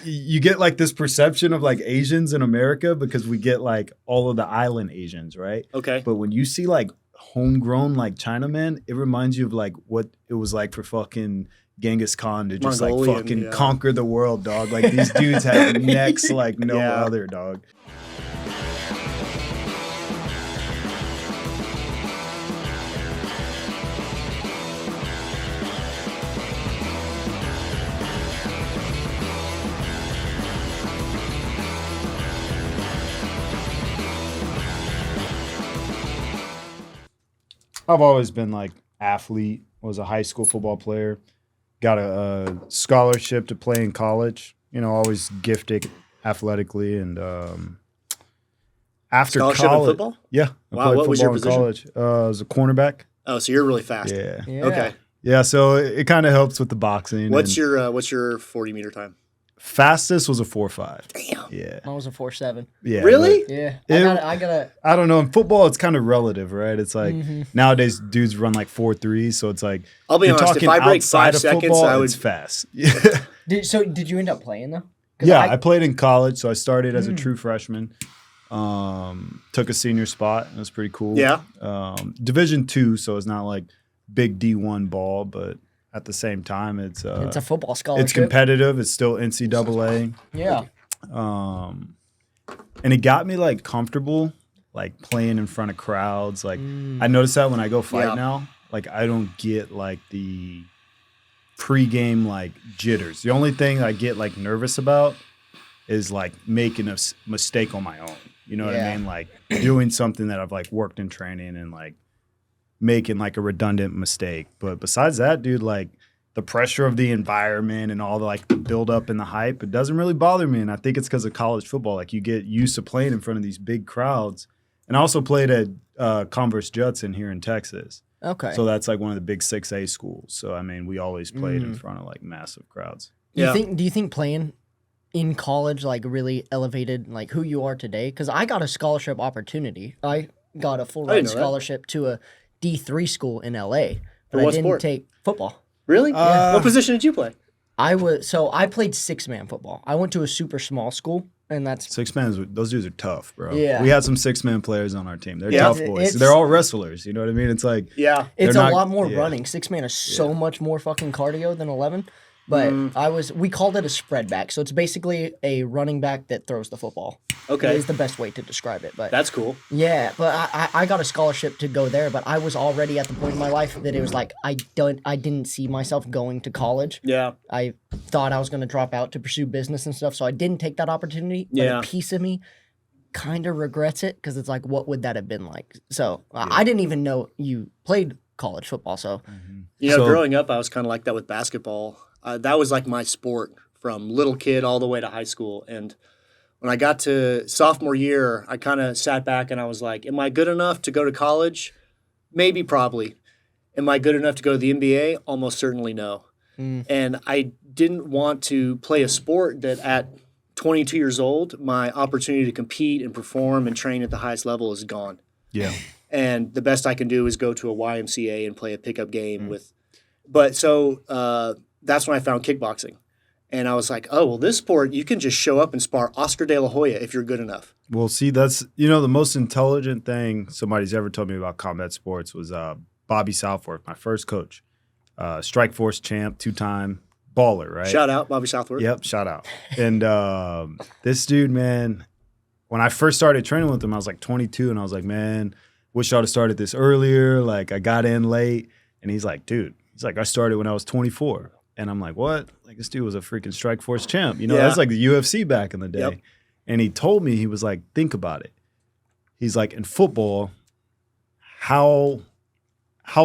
you get like this perception of like Asians in America because we get like all of the island Asians, right? Okay. But when you see like homegrown like Chinamen, it reminds you of like what it was like for fucking Genghis Khan to just Mongolian, like fucking conquer the world, dog. Like these dudes have necks like no other, dog. I've always been like athlete, was a high school football player, got a scholarship to play in college, you know, always gifted athletically. And after scholarship college. In football? Yeah. Wow, what was your position? College. I was a cornerback. Oh, so you're really fast. Yeah. Okay. Yeah, so it kind of helps with the boxing. What's your 40-meter time? Fastest was a 4.5. Damn. Yeah. I was a 4.7. Yeah. Really? Yeah. I gotta. I don't know. In football, it's kind of relative, right? It's like nowadays dudes run like 4.3, so it's like I'll be honest. If I break 5 seconds, football, I would. It's fast. Did you end up playing though? Yeah, I played in college, so I started as a true freshman. Took a senior spot. It was pretty cool. Yeah. Division II, so it's not like big D1 ball, but at the same time, it's a football scholarship. It's competitive. It's still NCAA. Yeah. And it got me like comfortable, like playing in front of crowds. Like I noticed that when I go fight now, like I don't get like the pregame like jitters. The only thing I get like nervous about is like making a mistake on my own. You know what I mean? Like doing something that I've like worked in training and like making like a redundant mistake. But besides that, dude, like the pressure of the environment and all the like the build up and the hype, it doesn't really bother me. And I think it's because of college football. Like you get used to playing in front of these big crowds. And I also played at Converse Judson here in Texas. Okay. So that's like one of the big 6A schools. So I mean, we always played in front of like massive crowds. Do you think playing in college like really elevated like who you are today? Because I got a scholarship opportunity. I got a full ride scholarship to a D3 school in LA, but I didn't take football. Really? What position did you play? I played 6-man football. I went to a super small school, and that's 6-man. Those dudes are tough, bro. Yeah. We had some 6-man players on our team. They're tough boys. They're all wrestlers. You know what I mean? It's like it's a lot more running. 6-man is so much more fucking cardio than 11. But we called it a spread back. So it's basically a running back that throws the football. Okay. Is the best way to describe it. But that's cool. Yeah, but I got a scholarship to go there, but I was already at the point in my life that it was like I didn't see myself going to college. Yeah. I thought I was going to drop out to pursue business and stuff, so I didn't take that opportunity. But a piece of me kind of regrets it because it's like, what would that have been like? So I didn't even know you played college football. So growing up, I was kind of like that with basketball. That was like my sport from little kid all the way to high school. And when I got to sophomore year, I kind of sat back and I was like, am I good enough to go to college? Maybe, probably. Am I good enough to go to the NBA? Almost certainly no. And I didn't want to play a sport that at 22 years old, my opportunity to compete and perform and train at the highest level is gone. Yeah. And the best I can do is go to a YMCA and play a pickup game with. But so that's when I found kickboxing. And I was like, oh, well, this sport, you can just show up and spar Oscar De La Hoya if you're good enough. Well, see, that's, the most intelligent thing somebody's ever told me about combat sports was Bobby Southworth, my first coach. Strike Force champ, 2-time baller, right? Shout out, Bobby Southworth. Yep, shout out. And this dude, man, when I first started training with him, I was like 22, and I was like, man, wish I would have started this earlier. Like, I got in late. And he's like, dude, I started when I was 24. And I'm like, what? Like, this dude was a freaking Strike Force champ. That's like the UFC back in the day. Yep. And he told me, he was like, think about it. He's like, in football, how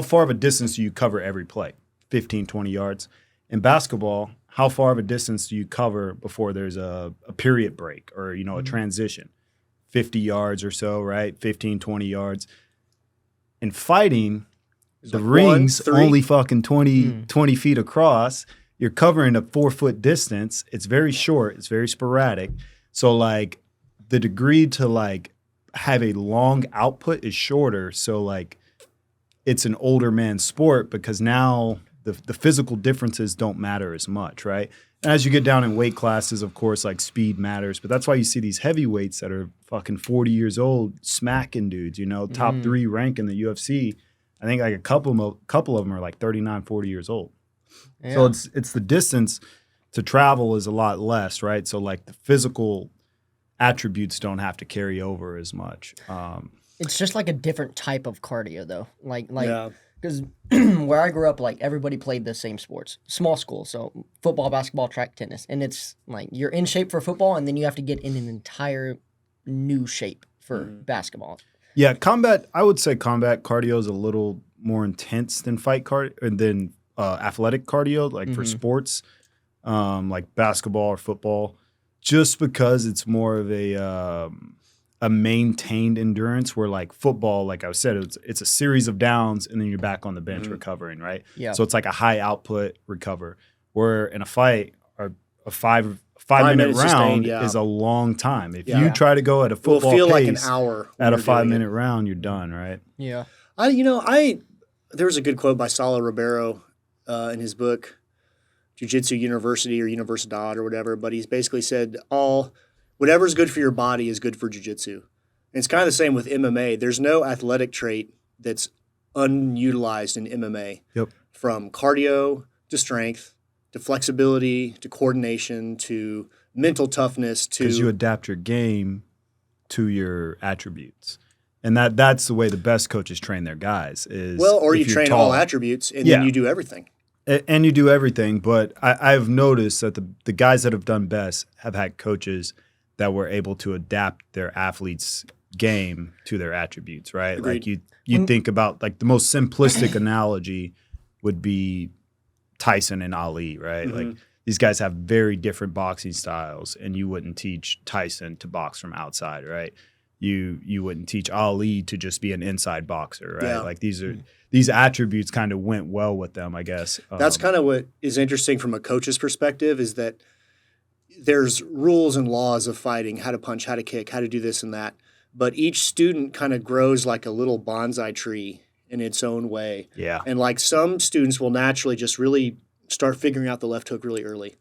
far of a distance do you cover every play? 15, 20 yards. In basketball, how far of a distance do you cover before there's a period break or, a transition? 50 yards or so, right? 15, 20 yards. In fighting, the ring's only fucking 20 feet across. You're covering a 4-foot distance. It's very short. It's very sporadic. So, like, the degree to, like, have a long output is shorter. So, like, it's an older man's sport because now the physical differences don't matter as much, right? And as you get down in weight classes, of course, like speed matters. But that's why you see these heavyweights that are fucking 40 years old smacking dudes, top 3 rank in the UFC. I think like a couple of them are like 39, 40 years old. Yeah. So it's the distance to travel is a lot less, right? So like the physical attributes don't have to carry over as much. It's just like a different type of cardio though. Because where I grew up, like everybody played the same sports, small school, so football, basketball, track, tennis, and it's like you're in shape for football, and then you have to get in an entire new shape for basketball. Yeah, I would say combat cardio is a little more intense than athletic cardio, like for sports, like basketball or football, just because it's more of a maintained endurance where like football, like I said, it's a series of downs and then you're back on the bench recovering, right? Yeah. So it's like a high output recover. Where in a fight, a five minute round is a long time. If you try to go at a football pace, like an hour at a 5 minute round, you're done, right? Yeah. There was a good quote by Saulo Ribeiro in his book, Jiu-Jitsu University or Universidad or whatever, but he's basically said whatever's good for your body is good for jiu-jitsu. And it's kind of the same with MMA. There's no athletic trait that's unutilized in MMA. Yep. From cardio to strength to flexibility to coordination to mental toughness to... Because you adapt your game to your attributes. And that's the way the best coaches train their guys is... Well, or you train all attributes and then you do everything. And you do everything, but I've noticed that the guys that have done best have had coaches that were able to adapt their athletes' game to their attributes, right? Agreed. Like you think about like the most simplistic analogy would be Tyson and Ali, right? Like these guys have very different boxing styles, and you wouldn't teach Tyson to box from outside, right? You wouldn't teach Ali to just be an inside boxer, right? Yeah. Like these attributes kind of went well with them, I guess. That's kind of what is interesting from a coach's perspective is that there's rules and laws of fighting, how to punch, how to kick, how to do this and that. But each student kind of grows like a little bonsai tree in its own way. Yeah. And like some students will naturally just really start figuring out the left hook really early.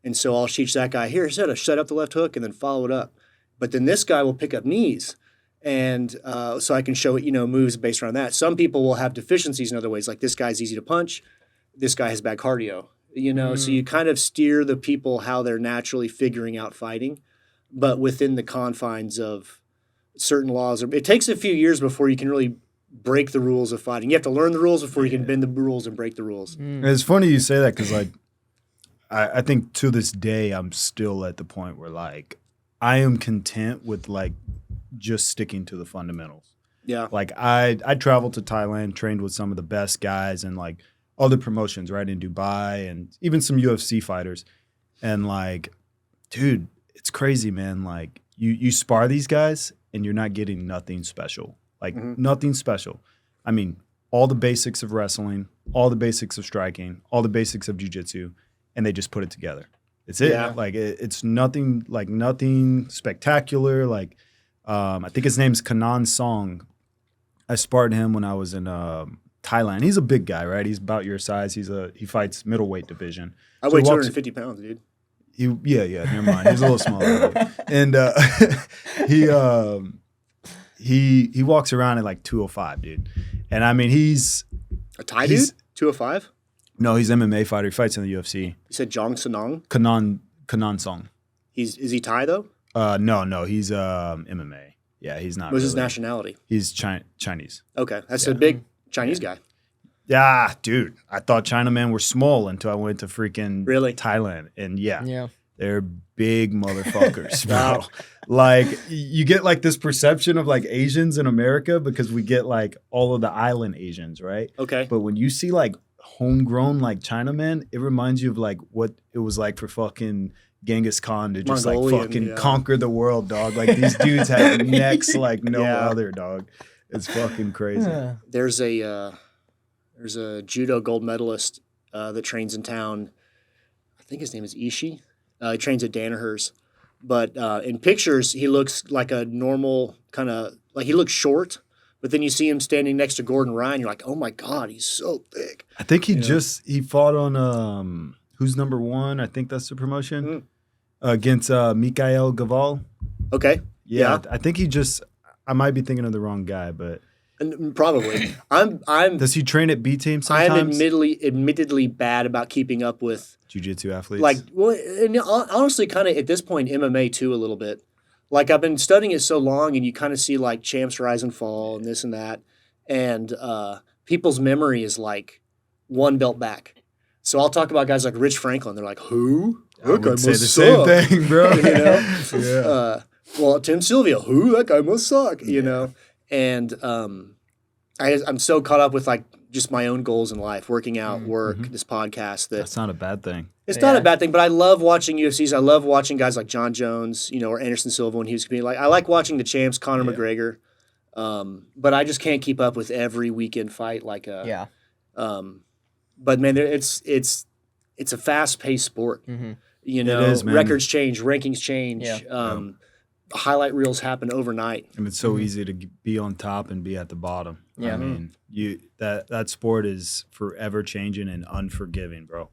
And so I'll teach that guy, here, set up the left hook and then follow it up. But then this guy will pick up knees. And so I can show it, moves based around that. Some people will have deficiencies in other ways. Like this guy's easy to punch. This guy has bad cardio. So you kind of steer the people how they're naturally figuring out fighting, but within the confines of certain laws. It takes a few years before you can really break the rules of fighting. You have to learn the rules before you can bend the rules and break the rules. It's funny you say that because like I think to this day I'm still at the point where like I am content with like just sticking to the fundamentals. Yeah. Like I traveled to Thailand, trained with some of the best guys and like other promotions, right, in Dubai and even some UFC fighters. And like, dude, it's crazy, man. Like you spar these guys and you're not getting nothing special. Like nothing special. I mean, all the basics of wrestling, all the basics of striking, all the basics of jiu-jitsu, and they just put it together. It's it. Yeah. Like it's nothing spectacular. Like I think his name's Kanan Song. I sparred him when I was in Thailand. He's a big guy, right? He's about your size. He fights middleweight division. I weigh 250 pounds, dude. Never mind. He's a little smaller. And he walks around at like 205, dude. And I mean, he's a Thai dude? 205? No, he's an MMA fighter. He fights in the UFC. You said Jong Sanong? Kanan Song. Is he Thai though? No, he's MMA. Yeah, he's not. What's his nationality? He's Chinese. Okay, that's a big Chinese guy. Yeah, dude. I thought Chinamen were small until I went to freaking Thailand. And yeah. They're big motherfuckers, bro. Like you get like this perception of like Asians in America because we get like all of the island Asians, right? Okay. But when you see like homegrown like Chinamen, it reminds you of like what it was like for fucking Genghis Khan to just Mongolian, like fucking conquer the world, dog. Like these dudes have necks like no other, dog. It's fucking crazy. There's a judo gold medalist that trains in town. I think his name is Ishii. He trains at Danaher's. But in pictures, he looks like a normal kind of – like he looks short. But then you see him standing next to Gordon Ryan. You're like, oh, my God, he's so thick. I think he fought on who's number 1. I think that's the promotion against Mikhail Gaval. Okay. Yeah, I think I might be thinking of the wrong guy, but probably. I'm. Does he train at B team sometimes? I'm admittedly bad about keeping up with jiu-jitsu athletes. Like, well, and honestly, kind of at this point, MMA too, a little bit. Like, I've been studying it so long, and you kind of see like champs rise and fall, and this and that, and people's memory is like one belt back. So I'll talk about guys like Rich Franklin. They're like, who? I would say the same thing, bro. You know? Yeah. Well, Tim Sylvia, who? That guy must suck, you know? And I'm so caught up with like just my own goals in life, working out, work, this podcast. That's not a bad thing. It's not a bad thing, but I love watching UFCs. I love watching guys like John Jones, you know, or Anderson Silva when he was competing. Like, I like watching the champs, Conor McGregor, but I just can't keep up with every weekend fight. Like but man, it's a fast paced sport. You know, it is, man. records change, rankings change. Yeah. Highlight reels happen overnight. And it's so easy to be on top and be at the bottom. Yeah. I mean, that sport is forever changing and unforgiving, bro.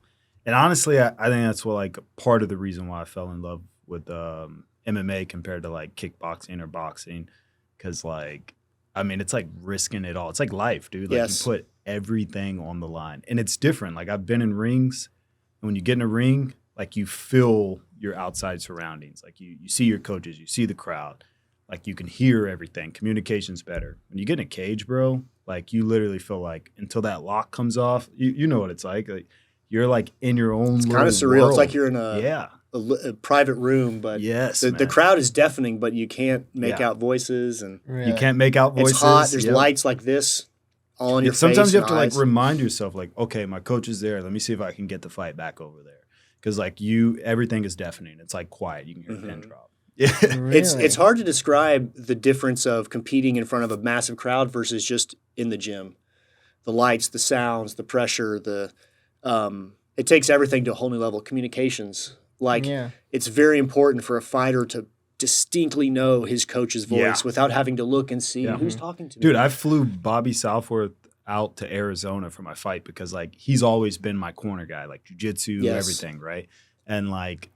And honestly, I think that's what like part of the reason why I fell in love with MMA compared to like kickboxing or boxing, because like, I mean, it's like risking it all. It's like life, dude. Like you put everything on the line, and it's different. Like I've been in rings, and when you get in a ring, like you feel your outside surroundings. Like you see your coaches, you see the crowd, like you can hear everything. Communication's better. When you get in a cage, bro, like you literally feel like until that lock comes off, you know what it's like. Like you're like in your own. It's kind of surreal. World. It's like you're in a private room, but the crowd is deafening, but you can't make out voices, and you can't make out voices. It's hot. There's lights like this all on your face. Sometimes you have to eyes. like remind yourself, like, okay, my coach is there. Let me see if I can get the fight back over there. Because like everything is deafening. It's like quiet. You can hear a pin drop. Yeah, Really? It's hard to describe the difference of competing in front of a massive crowd versus just in the gym. The lights, the sounds, the pressure, it takes everything to a whole new level. Communications, it's very important for a fighter to distinctly know his coach's voice without having to look and see who's talking to me. Dude, I flew Bobby Southworth out to Arizona for my fight because like he's always been my corner guy, like jiu-jitsu, everything, right? And like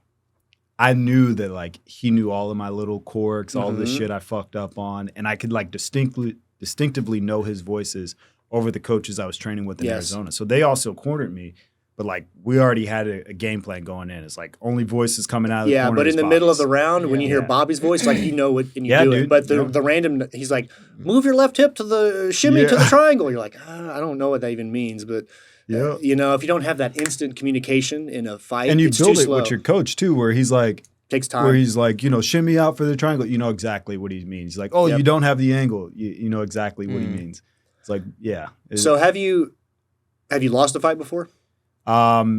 I knew that like he knew all of my little quirks, all the shit I fucked up on, and I could like distinctively know his voices over the coaches I was training with in Arizona. So they also cornered me, but like we already had a game plan going in. It's like only voices coming out of the corner. But in the middle of the round, when you hear Bobby's voice, like you know it and you do it. But the random, he's like, move your left hip to the shimmy to the triangle. You're like, I don't know what that even means, but you know, if you don't have that instant communication in a fight, and you it's build too it slow. with your coach too, where he's like, takes time. where he's like, you know, shimmy out for the triangle. You know exactly what he means. He's like, oh, you don't have the angle. You know exactly what he means. It's like, So have you lost a fight before? Yeah,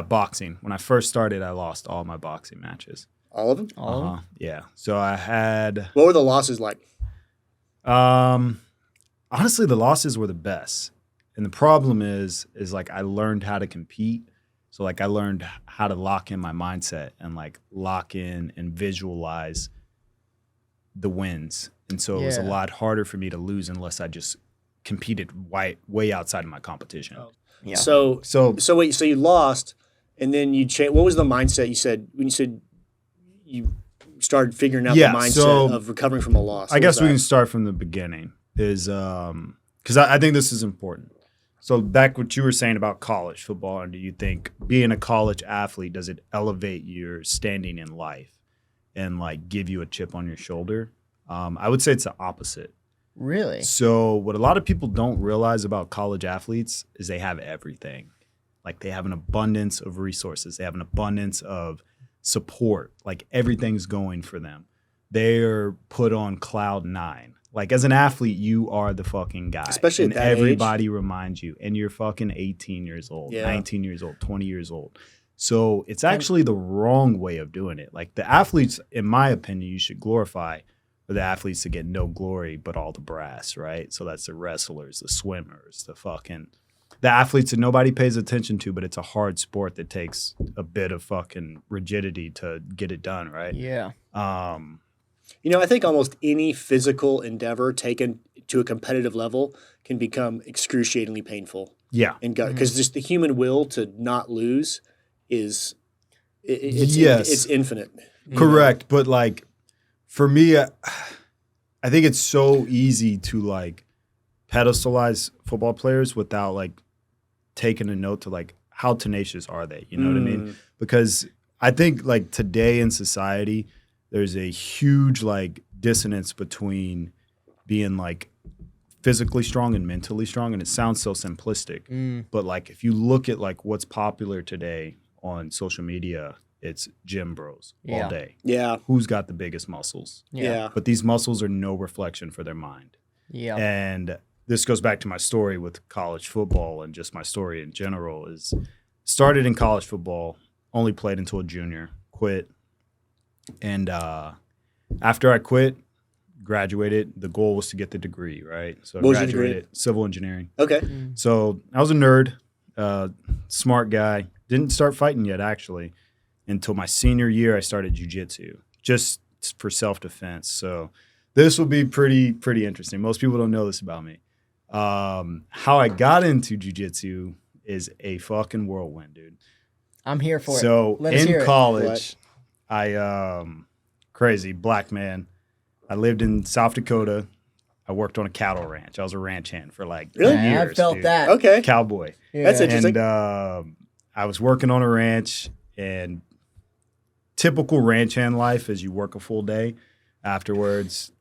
boxing. When I first started, I lost all my boxing matches. All of them? All of them? Yeah. So I had. What were the losses like? Honestly, the losses were the best. And the problem is like I learned how to compete. So like I learned how to lock in my mindset and like lock in and visualize the wins. And so it was a lot harder for me to lose unless I just competed way outside of my competition. Yeah. So wait, so you lost, and then you changed. What was the mindset you said when you said you started figuring out the mindset of recovering from a loss? I guess we can start from the beginning. Is because I think this is important. So back what you were saying about college football, and do you think being a college athlete, does it elevate your standing in life and like give you a chip on your shoulder? I would say it's the opposite. Really? So what a lot of people don't realize about college athletes is they have everything. Like they have an abundance of resources. They have an abundance of support. Like everything's going for them. They're put on cloud 9. Like as an athlete, you are the fucking guy. Especially and at that everybody age. reminds you. And you're fucking 18 years old, Yeah. 19 years old, 20 years old. So it's actually the wrong way of doing it. Like the athletes, in my opinion, you should glorify for the athletes to get no glory but all the brass, right? So that's the wrestlers, the swimmers, the athletes that nobody pays attention to, but it's a hard sport that takes a bit of fucking rigidity to get it done, right? Yeah. You know, I think almost any physical endeavor taken to a competitive level can become excruciatingly painful. Yeah. And because just the human will to not lose is Yes. it's infinite. Correct. But like for me, I think it's so easy to like pedestalize football players without like taking a note to like how tenacious are they? You know what I mean? Because I think like today in society, there's a huge like dissonance between being like physically strong and mentally strong. And it sounds so simplistic. But like if you look at like what's popular today on social media, it's gym bros all day. Yeah. Who's got the biggest muscles? Yeah. But these muscles are no reflection for their mind. Yeah. And this goes back to my story with college football and just my story in general is started in college football, only played until a junior, quit. And after I quit, graduated, the goal was to get the degree, right? So I graduated civil engineering. Okay. So I was a nerd, smart guy. Didn't start fighting yet, actually, until my senior year. I started jiu-jitsu just for self-defense. So this will be pretty interesting. Most people don't know this about me. How I got into jiu-jitsu is a fucking whirlwind, dude. I'm here for it. So in college, What? Crazy black man. I lived in South Dakota. I worked on a cattle ranch. I was a ranch hand for like years. I felt dude. that. Okay. Cowboy. Yeah. That's interesting. And I was working on a ranch, and typical ranch hand life is you work a full day. Afterwards,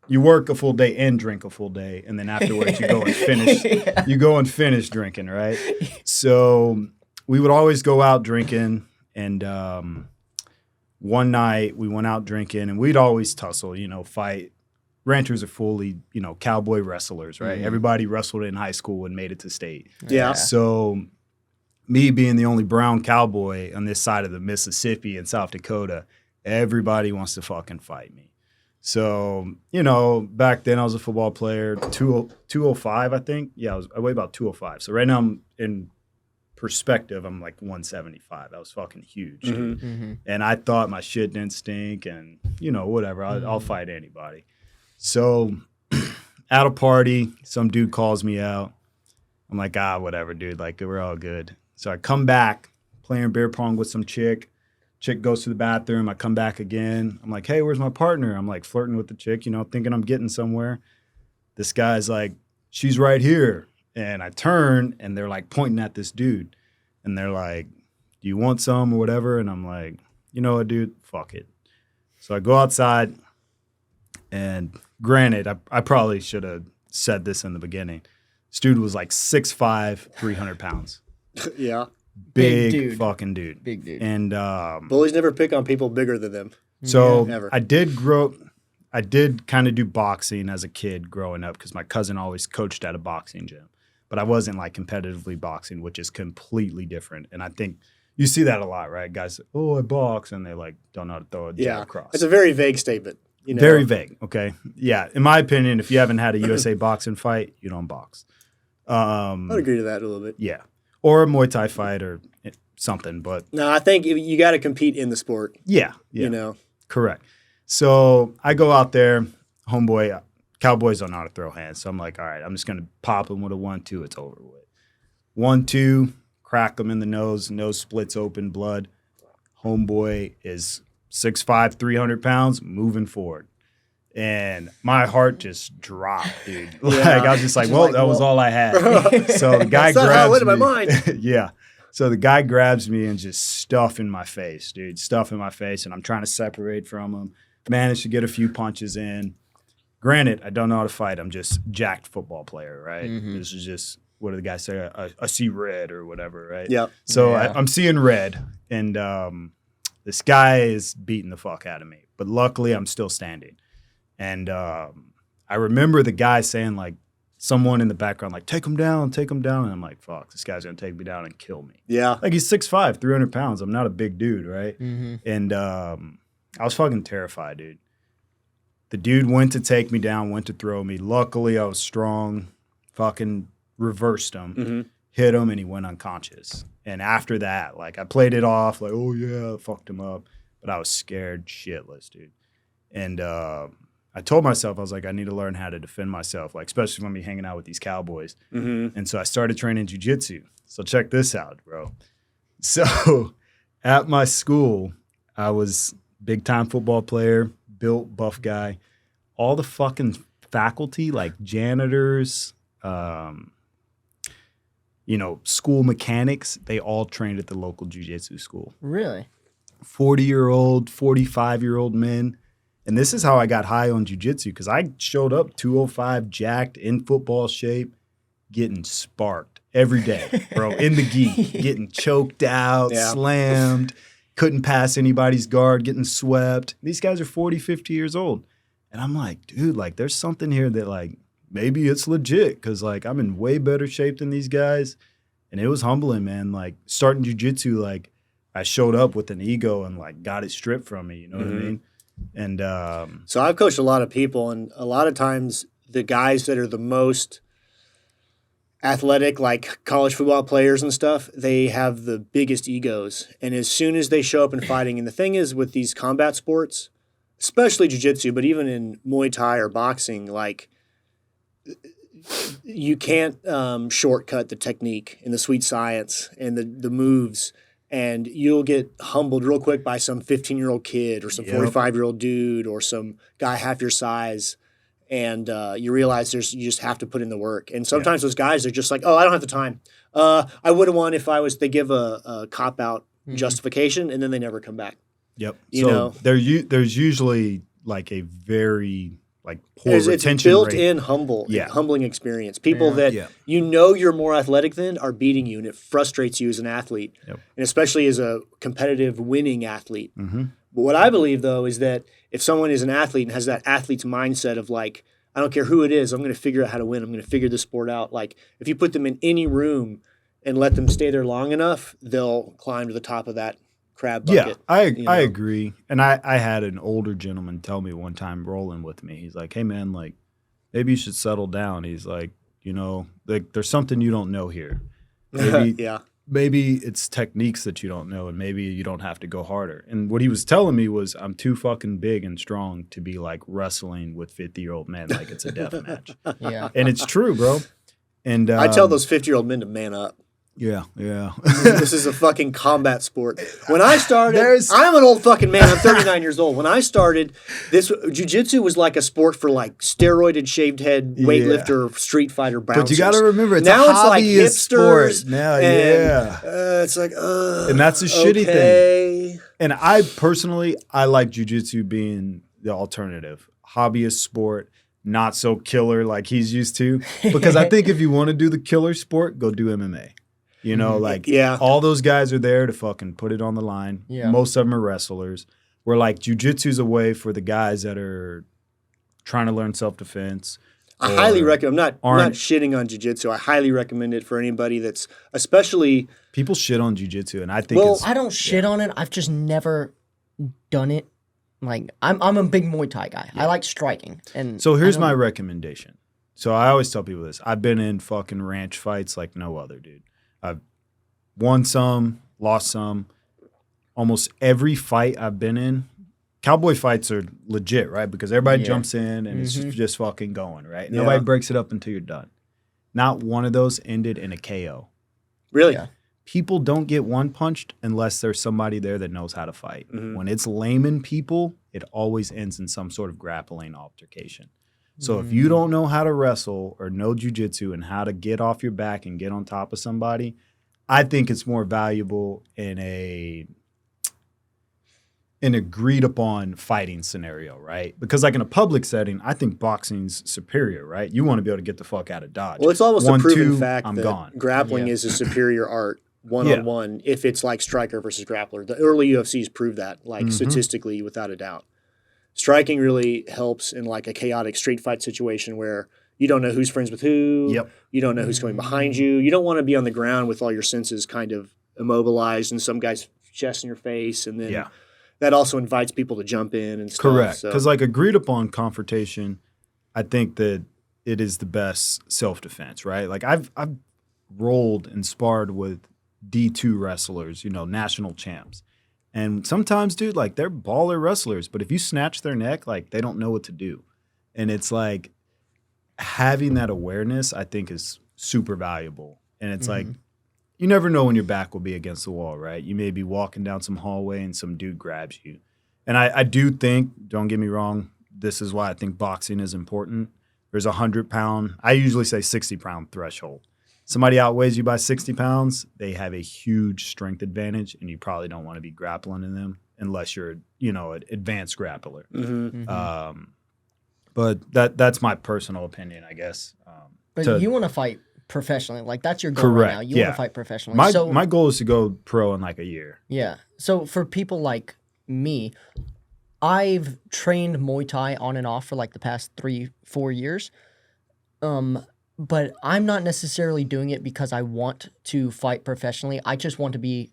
you work a full day and drink a full day, and then afterwards you go and finish. You go and finish drinking, right? So we would always go out drinking, and one night we went out drinking, and we'd always tussle, fight. Ranchers are fully, cowboy wrestlers, right? Everybody wrestled in high school and made it to state. Yeah. So me being the only brown cowboy on this side of the Mississippi in South Dakota, everybody wants to fucking fight me. So, back then I was a football player, 205, I think. Yeah, I weigh about 205. So right now I'm in perspective, I'm like 175. That was fucking huge. And I thought my shit didn't stink and, whatever. I'll fight anybody. So at a party, some dude calls me out. I'm like, whatever, dude. Like, we're all good. So I come back, playing beer pong with some chick. Chick goes to the bathroom. I come back again. I'm like, hey, where's my partner? I'm like flirting with the chick, thinking I'm getting somewhere. This guy's like, she's right here. And I turn, and they're like pointing at this dude. And they're like, do you want some or whatever? And I'm like, you know what, dude? Fuck it. So I go outside. And granted, I probably should have said this in the beginning. This dude was like 6'5", 300 pounds. Yeah. Big dude. fucking dude. Big dude. And Bullies never pick on people bigger than them. so Never. I did kind of do boxing as a kid growing up because my cousin always coached at a boxing gym. But I wasn't like competitively boxing, which is completely different. And I think you see that a lot, right? Guys, I box, and they like don't know how to throw a jab across. It's a very vague statement. Very vague, okay? Yeah, in my opinion, if you haven't had a USA boxing fight, you don't box. I'd agree to that a little bit. Yeah. Or a Muay Thai fight or something, but... No, I think you got to compete in the sport. Yeah. Correct. So I go out there, homeboy, Cowboys don't know how to throw hands, so I'm like, all right, I'm just going to pop him with a 1-2, it's over with. 1-2, crack him in the nose splits open, blood. Homeboy is 6'5", 300 pounds, moving forward. And my heart just dropped, dude. I was just like, well, that was all I had. So the guy grabs me. My mind. Yeah. So the guy grabs me and just stuff in my face, dude. Stuff in my face, and I'm trying to separate from him. Managed to get a few punches in. Granted, I don't know how to fight. I'm just jacked football player, right? This is just, what do the guys say? I see red or whatever, right? Yeah. So I'm seeing red, and this guy is beating the fuck out of me. But luckily, I'm still standing. And I remember the guy saying, like, someone in the background, like, take him down. And I'm like, fuck, this guy's going to take me down and kill me. Yeah. Like, he's 6'5", 300 pounds. I'm not a big dude, right? And I was fucking terrified, dude. The dude went to take me down, went to throw me. Luckily, I was strong. Fucking reversed him, hit him, and he went unconscious. And after that, like, I played it off, like, oh, yeah, I fucked him up. But I was scared shitless, dude. And I told myself, I was like, I need to learn how to defend myself, like especially when I'm hanging out with these cowboys. Mm-hmm. And so I started training jujitsu. So check this out, bro. So at my school, I was big time football player, built, buff guy. All the fucking faculty, like janitors, school mechanics, they all trained at the local jiu-jitsu school. Really? 40-year-old, 45-year-old men. And this is how I got high on jiu-jitsu, because I showed up 205, jacked, in football shape, getting sparked every day, bro, in the gi, getting choked out, slammed, couldn't pass anybody's guard, getting swept. These guys are 40, 50 years old. And I'm like, dude, like there's something here that like maybe it's legit, because like I'm in way better shape than these guys. And it was humbling, man. Like starting jiu-jitsu, like I showed up with an ego and like got it stripped from me, you know what I mean? And so I've coached a lot of people, and a lot of times the guys that are the most athletic, like college football players and stuff, they have the biggest egos. And as soon as they show up in fighting, and the thing is with these combat sports, especially jiu-jitsu, but even in Muay Thai or boxing, like you can't shortcut the technique and the sweet science and the moves, and you'll get humbled real quick by some 15-year-old kid or some 45-year-old dude or some guy half your size, and you realize you just have to put in the work. And sometimes those guys are just like, oh, I don't have the time. I would have won if they give a cop-out justification, and then they never come back. Yep. You know, there's usually like a very like poor retention it's built rate. in humbling experience. People that you're more athletic than are beating you, and it frustrates you as an athlete, and especially as a competitive winning athlete. Mm-hmm. But what I believe though is that if someone is an athlete and has that athlete's mindset of like, I don't care who it is, I'm going to figure out how to win. I'm going to figure this sport out. Like if you put them in any room and let them stay there long enough, they'll climb to the top of that crab bucket. Yeah, I agree. And I had an older gentleman tell me one time rolling with me, he's like, hey man, like maybe you should settle down. He's like, like there's something you don't know here. Maybe, maybe it's techniques that you don't know, and maybe you don't have to go harder. And what he was telling me was I'm too fucking big and strong to be like wrestling with 50-year-old men like it's a death match. Yeah. And it's true, bro. And I tell those 50-year-old men to man up. Yeah. This is a fucking combat sport. When I started, I'm an old fucking man. I'm 39 years old. When I started, this jiu-jitsu was like a sport for like steroided, shaved head, weightlifter, street fighter bouncers. But you got to remember, it's now a it's like hipster sport. Now, it's like, and that's a shitty thing. And I personally, I like jiu-jitsu being the alternative. Hobbyist sport, not so killer like he's used to. Because I think if you want to do the killer sport, go do MMA. All those guys are there to fucking put it on the line. Yeah. Most of them are wrestlers. Where like jiu-jitsu's a way for the guys that are trying to learn self-defense. I highly recommend. I'm not shitting on jiu-jitsu. I highly recommend it for anybody that's especially. People shit on jiu-jitsu, and I think I don't shit on it. I've just never done it. Like I'm a big Muay Thai guy. I like striking. And so here's my recommendation. So I always tell people this. I've been in fucking ranch fights like no other, dude. I've won some, lost some. Almost every fight I've been in, cowboy fights are legit, right? Because everybody jumps in and it's just fucking going, right? Yeah. Nobody breaks it up until you're done. Not one of those ended in a KO. Really? Yeah. People don't get one punched unless there's somebody there that knows how to fight. Mm-hmm. When it's layman people, it always ends in some sort of grappling altercation. So if you don't know how to wrestle or know jiu-jitsu and how to get off your back and get on top of somebody, I think it's more valuable in an agreed upon fighting scenario, right? Because like in a public setting, I think boxing's superior, right? You want to be able to get the fuck out of Dodge. Well, it's almost a proven fact I'm that gone. Grappling is a superior art one-on-one if it's like striker versus grappler. The early UFCs prove that, like statistically, without a doubt. Striking really helps in like a chaotic street fight situation where you don't know who's friends with who. Yep. You don't know who's coming behind you. You don't want to be on the ground with all your senses kind of immobilized and some guy's chest in your face. And then that also invites people to jump in and stuff. Correct. Because like agreed upon confrontation, I think that it is the best self-defense, right? Like I've rolled and sparred with D2 wrestlers, national champs. And sometimes, dude, like they're baller wrestlers, but if you snatch their neck, like they don't know what to do. And it's like having that awareness, I think, is super valuable. And it's like, you never know when your back will be against the wall, right? You may be walking down some hallway and some dude grabs you. And I do think, don't get me wrong, this is why I think boxing is important. There's 100-pound, I usually say 60-pound threshold. Somebody outweighs you by 60 pounds, they have a huge strength advantage, and you probably don't want to be grappling in them unless you're, an advanced grappler. But that's my personal opinion, I guess. But you want to fight professionally. Like, that's your goal right now. You want to fight professionally. My goal is to go pro in like a year. Yeah. So for people like me, I've trained Muay Thai on and off for like the past 3-4 years. But I'm not necessarily doing it because I want to fight professionally. I just want to be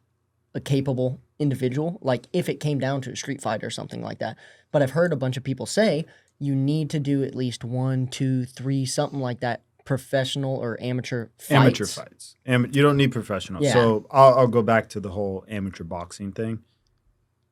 a capable individual, like if it came down to a street fight or something like that. But I've heard a bunch of people say you need to do at least 1, 2, 3, something like that, professional or amateur fights. Amateur fights. You don't need professional. Yeah. So I'll go back to the whole amateur boxing thing.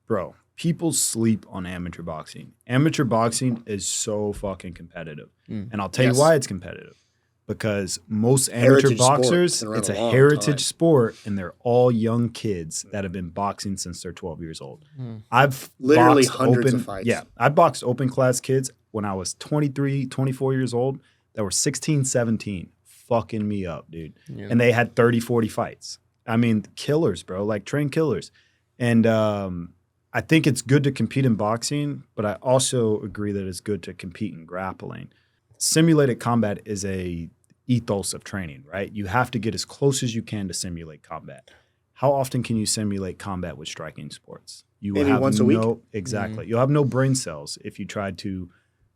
Bro, people sleep on amateur boxing. Amateur boxing is so fucking competitive. And I'll tell you why it's competitive. Because most amateur boxers, it's a heritage sport, and they're all young kids that have been boxing since they're 12 years old. I've literally boxed hundreds of fights. Yeah, I boxed open class kids when I was 23, 24 years old that were 16, 17, fucking me up, dude. Yeah. And they had 30, 40 fights. I mean, killers, bro, like trained killers. And I think it's good to compete in boxing, but I also agree that it's good to compete in grappling. Simulated combat is a ethos of training, right? You have to get as close as you can to simulate combat. How often can you simulate combat with striking sports? Maybe once a week. Exactly. You'll have no brain cells if you try to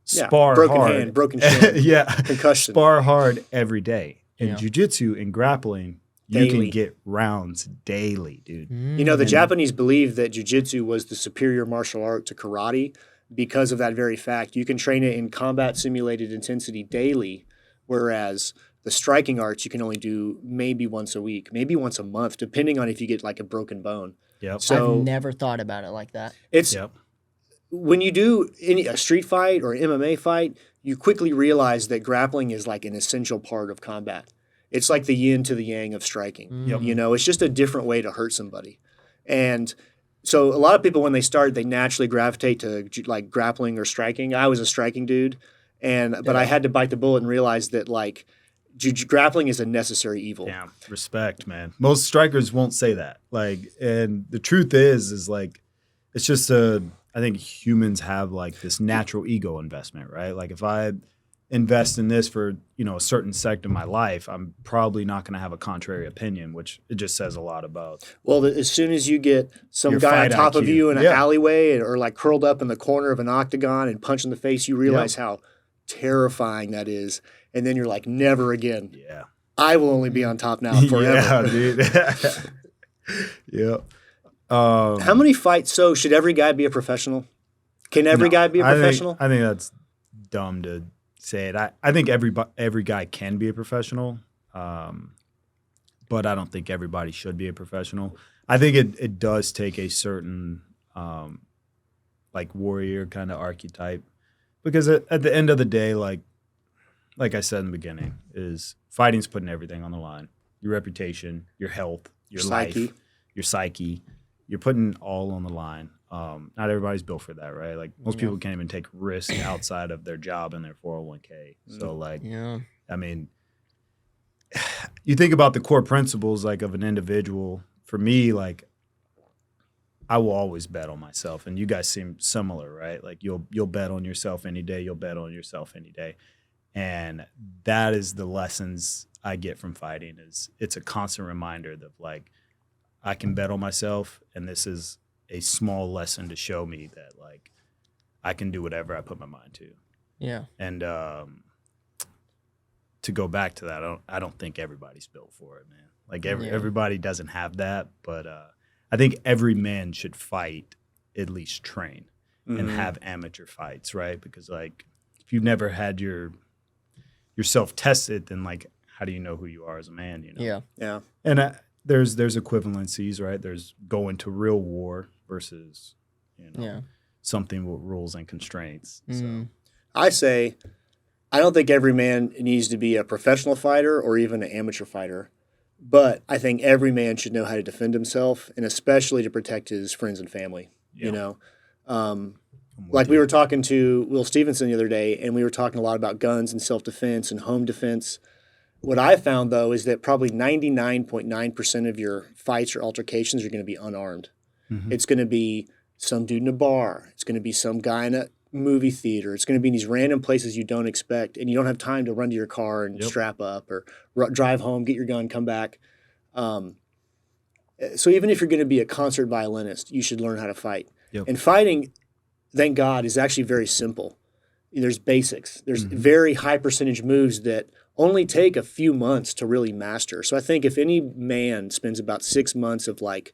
spar broken hard. Hand, broken shin, concussion. Spar hard every day. In jiu-jitsu and grappling, you can get rounds daily, dude. You know, the Japanese believe that jiu-jitsu was the superior martial art to karate because of that very fact. You can train it in combat simulated intensity daily, whereas the striking arts you can only do maybe once a week, maybe once a month, depending on if you get like a broken bone. Yep. So I've never thought about it like that. It's when you do a street fight or an MMA fight, you quickly realize that grappling is like an essential part of combat. It's like the yin to the yang of striking. You know, it's just a different way to hurt somebody. And so a lot of people, when they start, they naturally gravitate to like grappling or striking. I was a striking dude, but I had to bite the bullet and realize that like grappling is a necessary evil. Yeah, respect, man. Most strikers won't say that. Like, and the truth is like, it's just I think humans have like this natural ego investment, right? Like if I invest in this for, a certain sector of my life, I'm probably not going to have a contrary opinion, which it just says a lot about. Well, as soon as you get some guy on top of you in an alleyway or like curled up in the corner of an octagon and punch in the face, you realize how terrifying that is. And then you're like, never again. Yeah. I will only be on top now forever. Yeah, dude. Yeah. How many fights? So should every guy be a professional? Can every guy be a professional? I think that's dumb to say it. I think every guy can be a professional, but I don't think everybody should be a professional. I think it does take a certain like warrior kind of archetype, because at the end of the day, like I said in the beginning, is fighting's putting everything on the line. Your reputation, your health, your life, your psyche. You're putting all on the line. Not everybody's built for that, right? Like most people can't even take risk outside of their job and their 401k. So like, I mean, you think about the core principles like of an individual. For me, like I will always bet on myself, and you guys seem similar, right? Like you'll bet on yourself any day. You'll bet on yourself any day. And that is the lessons I get from fighting. Is it's a constant reminder that like I can bet on myself, and this is a small lesson to show me that like I can do whatever I put my mind to. Yeah. And to go back to that, I don't think everybody's built for it, man. Like everybody doesn't have that, but I think every man should fight, at least train, and have amateur fights, right? Because like if you've never had yourself tested, then like how do you know who you are as a man? Yeah. And there's equivalencies, right? There's going to real war versus something with rules and constraints. I say, I don't think every man needs to be a professional fighter or even an amateur fighter, but I think every man should know how to defend himself, and especially to protect his friends and family. Yeah. You know, like we were talking to Will Stevenson the other day, and we were talking a lot about guns and self-defense and home defense. What I found, though, is that probably 99.9% of your fights or altercations are going to be unarmed. Mm-hmm. It's going to be some dude in a bar. It's going to be some guy in a movie theater. It's going to be in these random places you don't expect, and you don't have time to run to your car and strap up or drive home, get your gun, come back. So even if you're going to be a concert violinist, you should learn how to fight. Yep. And fighting, thank God, is actually very simple. There's basics. There's very high percentage moves that only take a few months to really master. So I think if any man spends about 6 months of like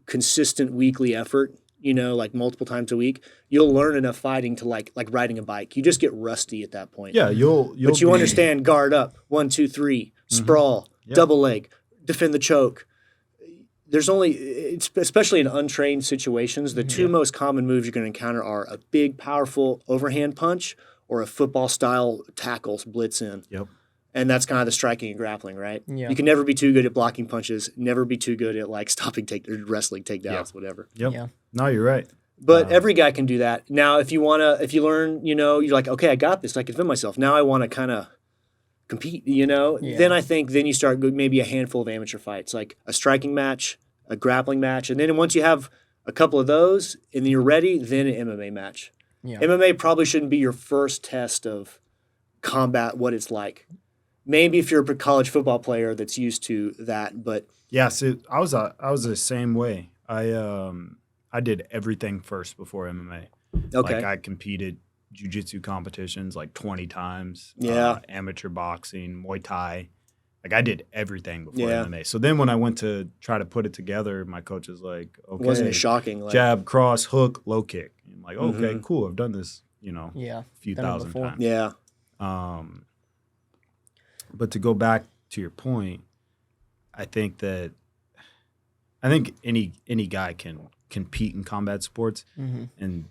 consistent weekly effort, you know, like multiple times a week, you'll learn enough fighting to like riding a bike. You just get rusty at that point. Yeah, you'll but you understand guard up, 1, 2, 3, sprawl, double leg, defend the choke. There's only, especially in untrained situations, the two most common moves you're going to encounter are a big, powerful overhand punch or a football-style tackle blitz in. Yep. And that's kind of the striking and grappling, right? Yeah. You can never be too good at blocking punches, never be too good at like stopping wrestling takedowns, whatever. Yep. Yeah. No, you're right. But every guy can do that. Now, if you learn, you know, you're like, okay, I got this. I can defend myself. Now I want to kind of compete, you know? Yeah. Then you start maybe a handful of amateur fights, like a striking match, a grappling match. And then once you have a couple of those and then you're ready, then an MMA match. Yeah. MMA probably shouldn't be your first test of combat, what it's like. Maybe if you're a college football player that's used to that, but yeah, so I was the same way. I did everything first before MMA. okay. Like I competed jiu-jitsu competitions like 20 times. Yeah. Amateur boxing, Muay Thai. Like I did everything before Yeah. MMA. So then when I went to try to put it together, my coach was like, okay, Wasn't it shocking? Like, jab, cross, hook, low kick. I'm like, okay, cool. I've done this, you know, a few done it thousand before. times. yeah. But to go back to your point, I think any guy can compete in combat sports. And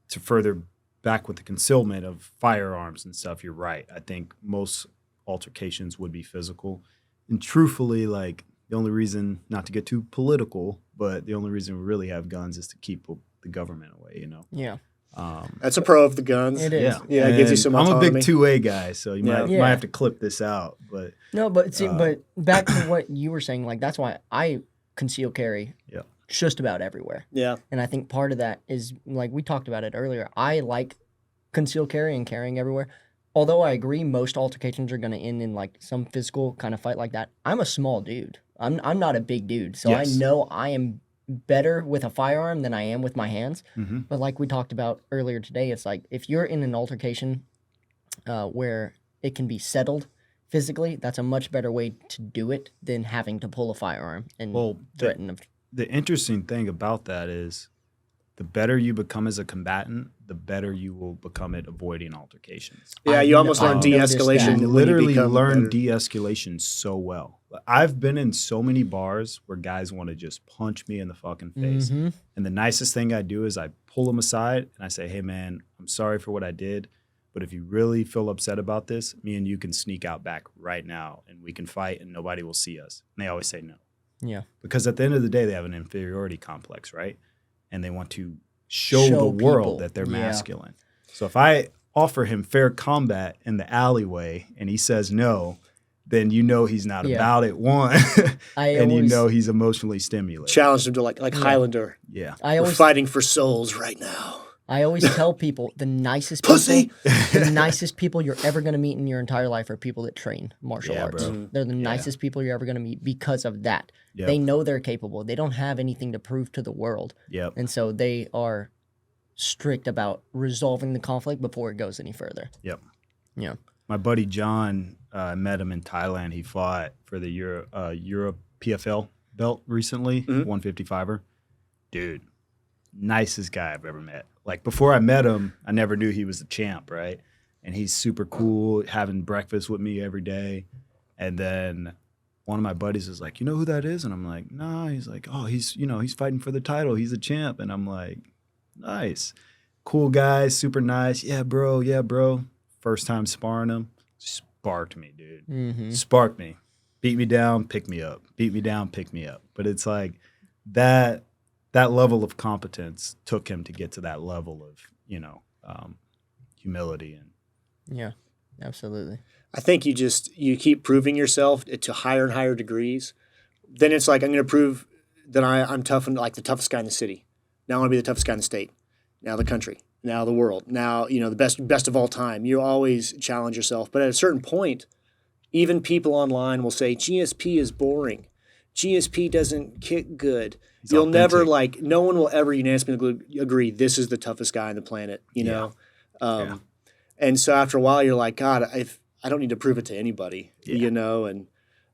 to further back with the concealment of firearms and stuff, you're right. I think most altercations would be physical. And truthfully, like the only reason, not to get too political, but the only reason we really have guns is to keep the government away, you know? Yeah. That's a pro of the guns. It is. Yeah, it gives you some autonomy. I'm a big 2A guy, so you might Yeah. have to clip this out. But No, but see, but back to what you were saying, like that's why I conceal carry just about everywhere. Yeah. And I think part of that is, like we talked about it earlier, I like conceal carry and carrying everywhere. Although I agree most altercations are going to end in like some physical kind of fight like that, I'm a small dude. I'm not a big dude. So Yes. I know I am better with a firearm than I am with my hands. But like we talked about earlier today, it's like if you're in an altercation where it can be settled physically, that's a much better way to do it than having to pull a firearm and threaten. The interesting thing about that is the better you become as a combatant, the better you will become at avoiding altercations. Yeah, you almost learn de-escalation. You when literally become learn better. de-escalation so well. I've been in so many bars where guys want to just punch me in the fucking face. And the nicest thing I do is I pull them aside and I say, hey, man, I'm sorry for what I did. But if you really feel upset about this, me and you can sneak out back right now and we can fight and nobody will see us. And they always say no. Yeah. Because at the end of the day, they have an inferiority complex, right? And they want to show the people. world that they're masculine. So if I offer him fair combat in the alleyway and he says no, then you know he's not about it, one. And you know he's emotionally stimulated. Challenged him to like Highlander. Yeah. We're fighting for souls right now. I always tell people the nicest people you're ever going to meet in your entire life are people that train martial arts. Bro. They're the nicest people you're ever going to meet because of that. Yep. They know they're capable. They don't have anything to prove to the world. Yep. And so they are strict about resolving the conflict before it goes any further. Yep. Yeah. My buddy John, I met him in Thailand. He fought for the Europe PFL belt recently, 155er. Dude, nicest guy I've ever met. Like before I met him, I never knew he was the champ, right? And he's super cool, having breakfast with me every day. And then one of my buddies is like, you know who that is? And I'm like, nah. He's like, oh, he's fighting for the title. He's a champ. And I'm like, nice. cool guy, super nice. Yeah, bro. Yeah, bro. First time sparring him, sparked me, dude. Mm-hmm. Sparked me. Beat me down, pick me up. Beat me down, pick me up. But it's like that level of competence took him to get to that level of, humility. And Yeah, absolutely. I think you keep proving yourself to higher and higher degrees. Then it's like, I'm going to prove that I'm tough and like the toughest guy in the city. Now I want to be the toughest guy in the state. Now the country. Now the world. Now, the best of all time. You always challenge yourself. But at a certain point, even people online will say, GSP is boring. GSP doesn't kick good. You'll never no one will ever unanimously agree this is the toughest guy on the planet, know? And so after a while, you're like, God, I don't need to prove it to anybody, and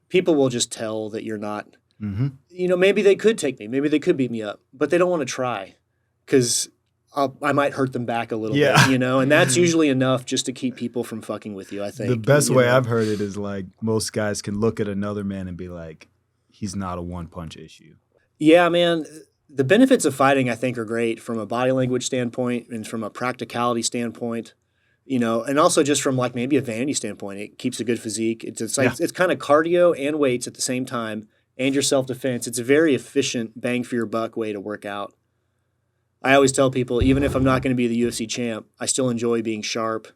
people will just tell that you're not, maybe they could take me, maybe they could beat me up, but they don't want to try because I might hurt them back a little bit, and that's usually enough just to keep people from fucking with you, I think. The best way I've heard it is like most guys can look at another man and be like, he's not a one-punch issue. Yeah, man. The benefits of fighting, I think, are great from a body language standpoint and from a practicality standpoint, and also just from like maybe a vanity standpoint. It keeps a good physique. It's kind of cardio and weights at the same time and your self-defense. It's a very efficient bang for your buck way to work out. I always tell people, even if I'm not going to be the UFC champ, I still enjoy being sharp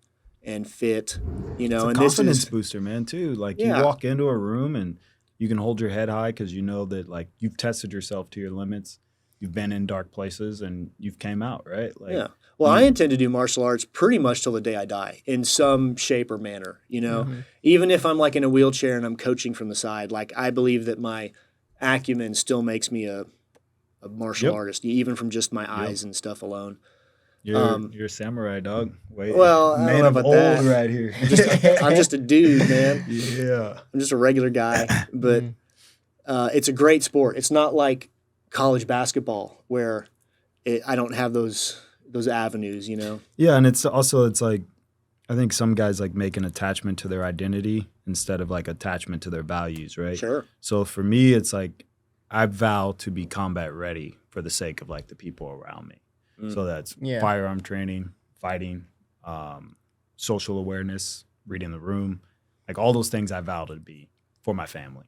and fit, It's a confidence booster, man, too. Like you walk into a room and you can hold your head high because you know that like you've tested yourself to your limits. You've been in dark places and you've came out, right? Like, Well, I intend to do martial arts pretty much till the day I die in some shape or manner, Even if I'm like in a wheelchair and I'm coaching from the side, like I believe that my acumen still makes me a martial artist, even from just my eyes and stuff alone. You're a samurai, dog. Wait, well, man of old that. right here. I'm just a dude, man. Yeah. I'm just a regular guy, but it's a great sport. It's not like college basketball where I don't have those avenues, Yeah, and it's like I think some guys like make an attachment to their identity instead of like attachment to their values, right? Sure. So for me, it's like I vow to be combat ready for the sake of like the people around me. So that's firearm training, fighting, social awareness, reading the room, like all those things I vow to be for my family.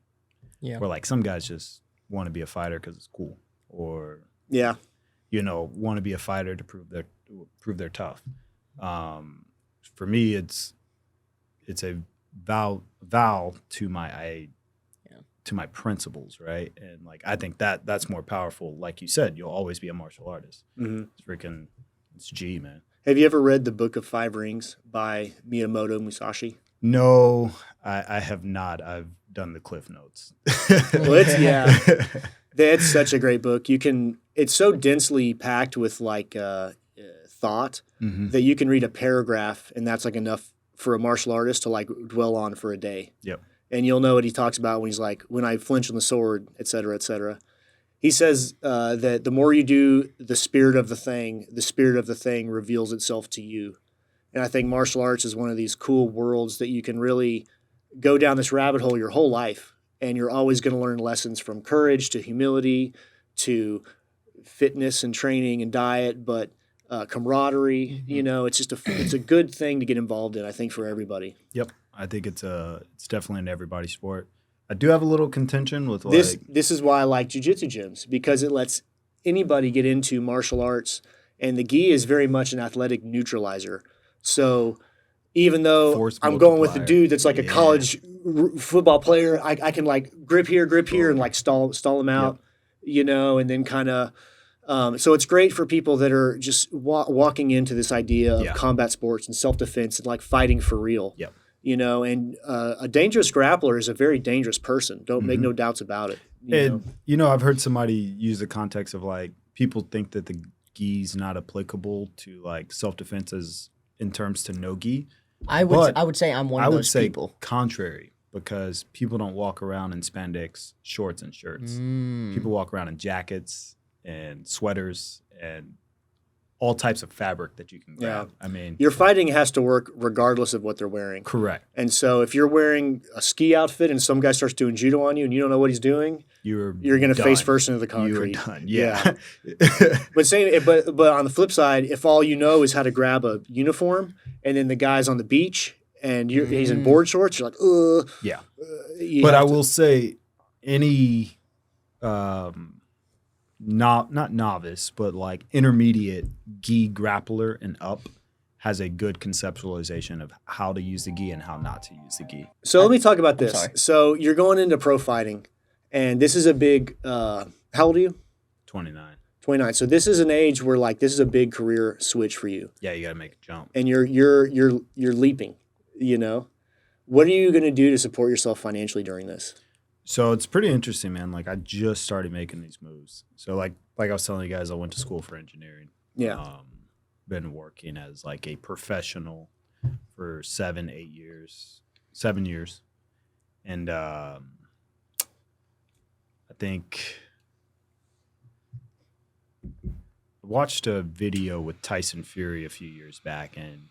Yeah. Where like some guys just want to be a fighter because it's cool, or want to be a fighter to prove they're tough. For me, it's a vow to my principles, right? And like I think that's more powerful. Like you said, you'll always be a martial artist. Mm-hmm. It's G, man. Have you ever read the Book of Five Rings by Miyamoto Musashi? No, I have not. I've done the Cliff Notes. Well, it's such a great book. It's so densely packed with like thought that you can read a paragraph and that's like enough for a martial artist to like dwell on for a day. Yep. And you'll know what he talks about when he's like, when I flinch on the sword, et cetera, et cetera. He says that the more you do the spirit of the thing reveals itself to you. And I think martial arts is one of these cool worlds that you can really go down this rabbit hole your whole life. And you're always going to learn lessons from courage to humility to fitness and training and diet, but camaraderie. It's just it's a good thing to get involved in, I think, for everybody. Yep. I think it's definitely an everybody sport. I do have a little contention with this is why I like jiu-jitsu gyms, because it lets anybody get into martial arts, and the gi is very much an athletic neutralizer. So even though I'm going with a dude that's like a college football player, I can like grip here and like stall him out, and then kind of so it's great for people that are just walking into this idea of combat sports and self-defense and like fighting for real. Yep. And a dangerous grappler is a very dangerous person. Don't make no doubts about it. I've heard somebody use the context of like people think that the gi's not applicable to like self-defense as in terms to no gi. I would say I'm one of those people. I would say contrary, because people don't walk around in spandex shorts and shirts. People walk around in jackets and sweaters and all types of fabric that you can grab. Yeah. I mean, your fighting has to work regardless of what they're wearing. correct. And so if you're wearing a ski outfit and some guy starts doing judo on you and you don't know what he's doing, You're going to done. face first into the You're concrete. done. Yeah. But on the flip side, if all you know is how to grab a uniform and then the guy's on the beach and he's in board shorts, you're like, ugh. Yeah. But I will say any not novice, but like intermediate gi grappler and up has a good conceptualization of how to use the gi and how not to use the gi. So let me talk about this. sorry. So you're going into pro fighting, and this is a big. How old are you? 29. 29. So this is an age where like this is a big career switch for you, Yeah, you got to make a jump. and you're leaping. You know, what are you going to do to support yourself financially during this? So it's pretty interesting, man. Like I just started making these moves. So like I was telling you guys, I went to school for engineering. Yeah. Been working as like a professional for 7 years, and I think I watched a video with Tyson Fury a few years back, and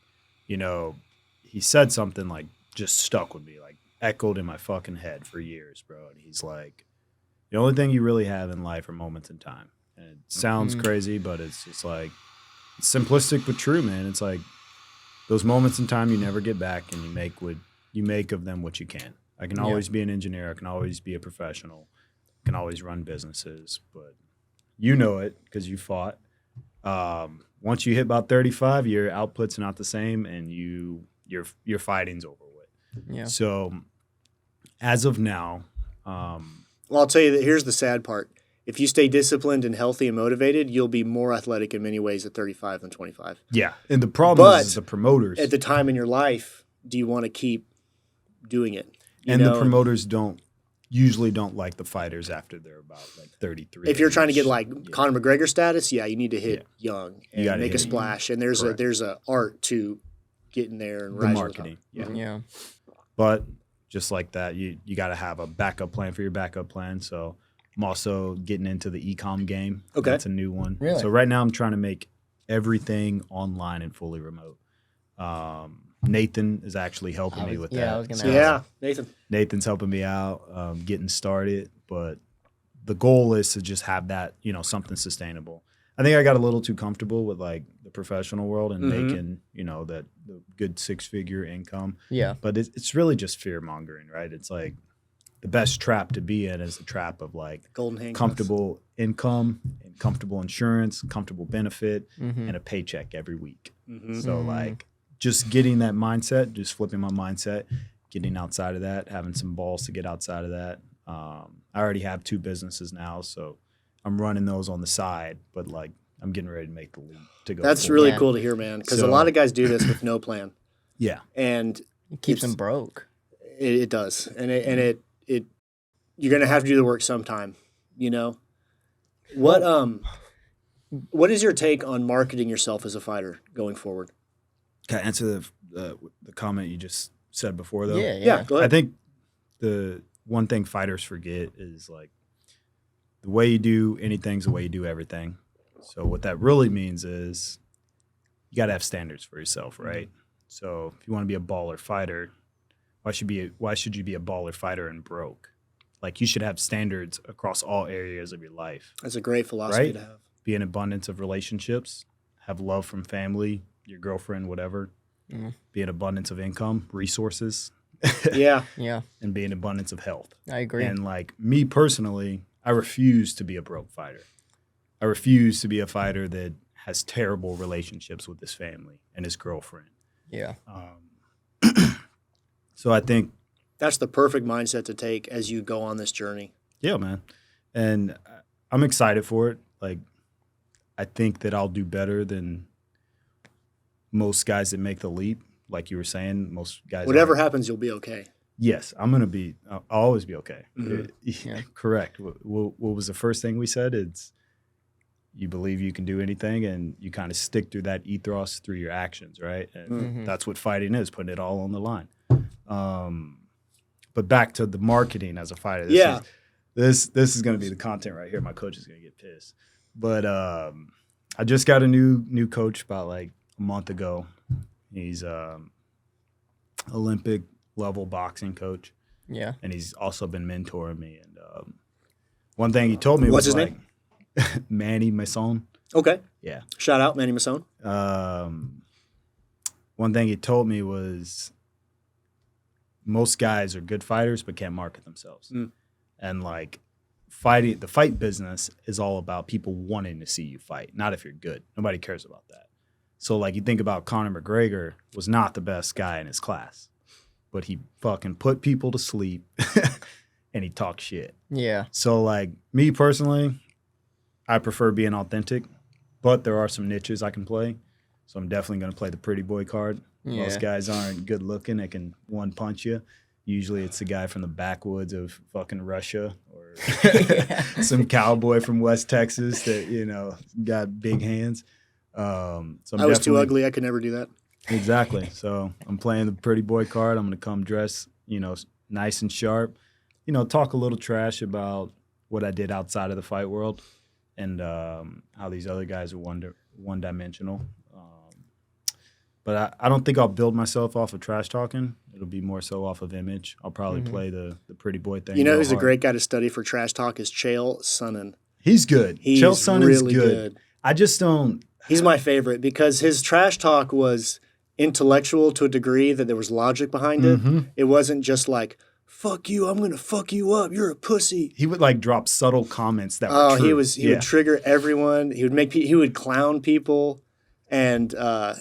you know, he said something like just stuck with me, like echoed in my fucking head for years, bro. And he's like, the only thing you really have in life are moments in time. And it sounds crazy, but it's just like, it's simplistic but true, man. It's like those moments in time you never get back, and you make of them what you can. I can always be an engineer. I can always be a professional. I can always run businesses, but you know it because you fought. Once you hit about 35, your output's not the same, and your fighting's over with. Yeah. So as of now, Well, I'll tell you that here's the sad part. If you stay disciplined and healthy and motivated, you'll be more athletic in many ways at 35 than 25. yeah. And the problem But is the promoters. At the time in your life, do you want to keep doing it? The promoters usually don't like the fighters after they're about like 33. If you're trying to get like Conor McGregor status, you need to hit young and gotta make a hit splash. And there's a art to getting there and the rising marketing. to the top. Yeah. Yeah. But just like that, you got to have a backup plan for your backup plan. So I'm also getting into the e-com game. Okay. That's a new one. Really? So right now I'm trying to make everything online and fully remote. Nathan is actually helping me with that. I was gonna So ask. Yeah, Nathan. Nathan's helping me out, getting started. But the goal is to just have that, something sustainable. I think I got a little too comfortable with like the professional world and making, the good 6-figure income. Yeah. But it's really just fear mongering, right? It's like the best trap to be in is the trap of like Golden handcuffs. comfortable income and comfortable insurance, comfortable benefit, Mm-hmm. and a paycheck every week. Mhm. So like just getting that mindset, just flipping my mindset, getting outside of that, having some balls to get outside of that. I already have 2 businesses now, so I'm running those on the side, but like I'm getting ready to make the leap to go. That's full. really Yeah. cool to hear, man, because a So- lot of guys do this with no plan. Yeah. And It keeps It's- them broke. it does. And it you're going to have to do the work sometime, What is your take on marketing yourself as a fighter going forward? Can I answer the comment you just said before though? Yeah. Yeah, go I ahead. think the one thing fighters forget is like the way you do anything's the way you do everything. So what that really means is you got to have standards for yourself, right? So if you want to be a baller fighter, why should you be a baller fighter and broke? Like you should have standards across all areas of your life. That's a great philosophy Right? to have. Be an abundance of relationships, have love from family, your girlfriend, whatever. Mm. Be an abundance of income, resources, Yeah. Yeah. and be an abundance of health. I agree. And like me personally, I refuse to be a broke fighter. I refuse to be a fighter that has terrible relationships with his family and his girlfriend. Yeah. So I think, That's the perfect mindset to take as you go on this journey. yeah, man. And I'm excited for it. Like, I think that I'll do better than most guys that make the leap. Like you were saying, most guys. Whatever aren't. happens, you'll be okay. Yes, I'll always be okay. Mhm. Yeah. Correct. What was the first thing we said? It's you believe you can do anything, and you kind of stick through that ethos through your actions, right? And Mhm. that's what fighting is, putting it all on the line. But back to the marketing as a fighter. This is going to be the content right here. My coach is going to get pissed. But I I just got a new coach about like a month ago. He's Olympic level boxing coach. Yeah. And he's also been mentoring me. And one thing he told me What's was his like Manny Masson. Okay. Yeah. Shout out Manny Masson. One thing he told me was most guys are good fighters but can't market themselves. And like the fight business is all about people wanting to see you fight, not if you're good. Nobody cares about that. So like you think about Conor McGregor was not the best guy in his class, but he fucking put people to sleep and he talked shit. Yeah. So like me personally, I prefer being authentic, but there are some niches I can play. So I'm definitely going to play the pretty boy card. Yeah. Most guys aren't good looking. They can one punch you. Usually it's the guy from the backwoods of fucking Russia or some cowboy from West Texas that, you know, got big hands. So I was too ugly. I could never do that. Exactly. So I'm playing the pretty boy card. I'm going to come dressed, you know, nice and sharp, you know, talk a little trash about what I did outside of the fight world and how these other guys are one-dimensional. But I don't think I'll build myself off of trash talking. It'll be more so off of image. I'll probably play the pretty boy thing. You know who's a great guy to study for trash talk is Chael Sonnen. He's good. Chael Sonnen really is good. I just don't. He's my favorite because his trash talk was intellectual to a degree that there was logic behind it. It wasn't just like, fuck you, I'm going to fuck you up, you're a pussy. He would like drop subtle comments that were true. He would trigger everyone. He would clown people. And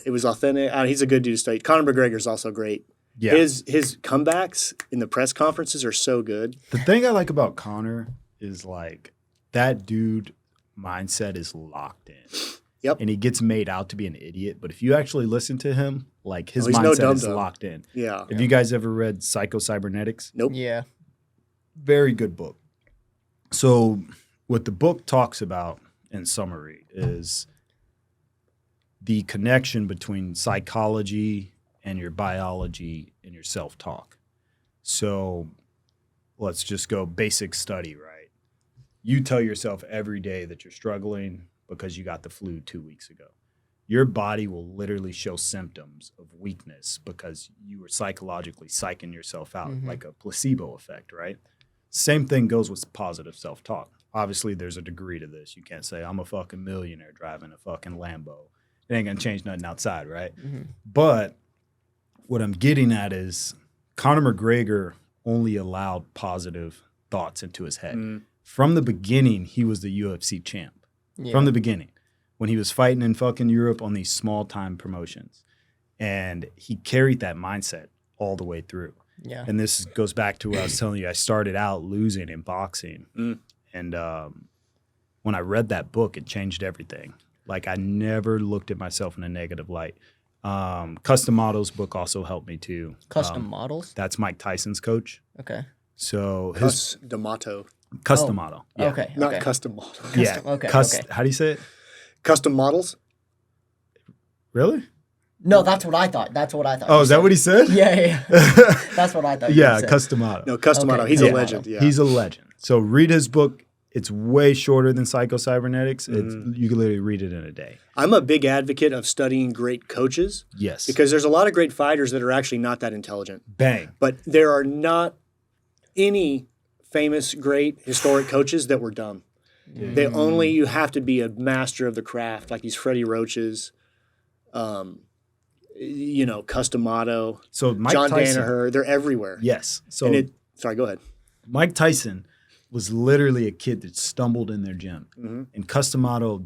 it was authentic. He's a good dude to study. Conor McGregor's also great. Yeah. His comebacks in the press conferences are so good. The thing I like about Conor is like that dude mindset is locked in. Yep. And he gets made out to be an idiot. But if you actually listen to him, like his mindset is locked in. Yeah. Have you guys ever read Psycho-Cybernetics? Nope. Yeah. Very good book. So what the book talks about in summary is the connection between psychology and your biology and your self-talk. So let's just go basic study, right? You tell yourself every day that you're struggling because you got the flu 2 weeks ago. Your body will literally show symptoms of weakness because you were psychologically psyching yourself out, like a placebo effect, right? Same thing goes with positive self-talk. Obviously, there's a degree to this. You can't say, I'm a fucking millionaire driving a fucking Lambo. It ain't gonna change nothing outside, right? But what I'm getting at is Conor McGregor only allowed positive thoughts into his head. From the beginning, he was the UFC champ. Yeah. From the beginning, when he was fighting in fucking Europe on these small time promotions. And he carried that mindset all the way through. Yeah. And this goes back to what I was telling you. I started out losing in boxing. And when I read that book, it changed everything. Like I never looked at myself in a negative light. Custom Models book also helped me too. Custom Models? That's Mike Tyson's coach. Okay. So his D'Amato. Custom Model. Yeah. Okay. Not Custom Model. Yeah. Okay. How do you say it? Custom Models. Really? No, that's what I thought. Oh, is that what he said? Yeah. That's what I thought. Yeah, Custom Model. No, Custom Model. He's a legend. Yeah. He's a legend. So read his book. It's way shorter than Psycho-Cybernetics. You can literally read it in a day. I'm a big advocate of studying great coaches. Yes. Because there's a lot of great fighters that are actually not that intelligent. Bang. But there are not any famous, great, historic coaches that were dumb. You have to be a master of the craft, like these Freddie Roaches, Custom Model, so Mike John Tyson, Danaher. They're everywhere. Yes. So sorry, go ahead. Mike Tyson was literally a kid that stumbled in their gym. And Custom Model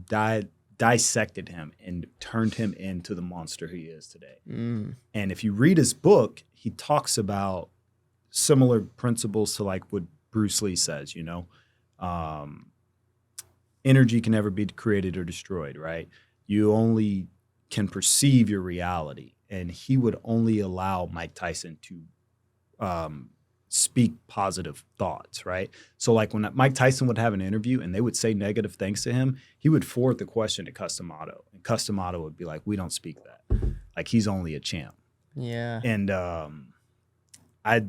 dissected him and turned him into the monster he is today. And if you read his book, he talks about similar principles to like what Bruce Lee says, energy can never be created or destroyed, right? You only can perceive your reality. And he would only allow Mike Tyson to speak positive thoughts, right? So like when Mike Tyson would have an interview and they would say negative things to him, he would forward the question to Custom Auto. And Custom Auto would be like, we don't speak that. Like he's only a champ. Yeah. And I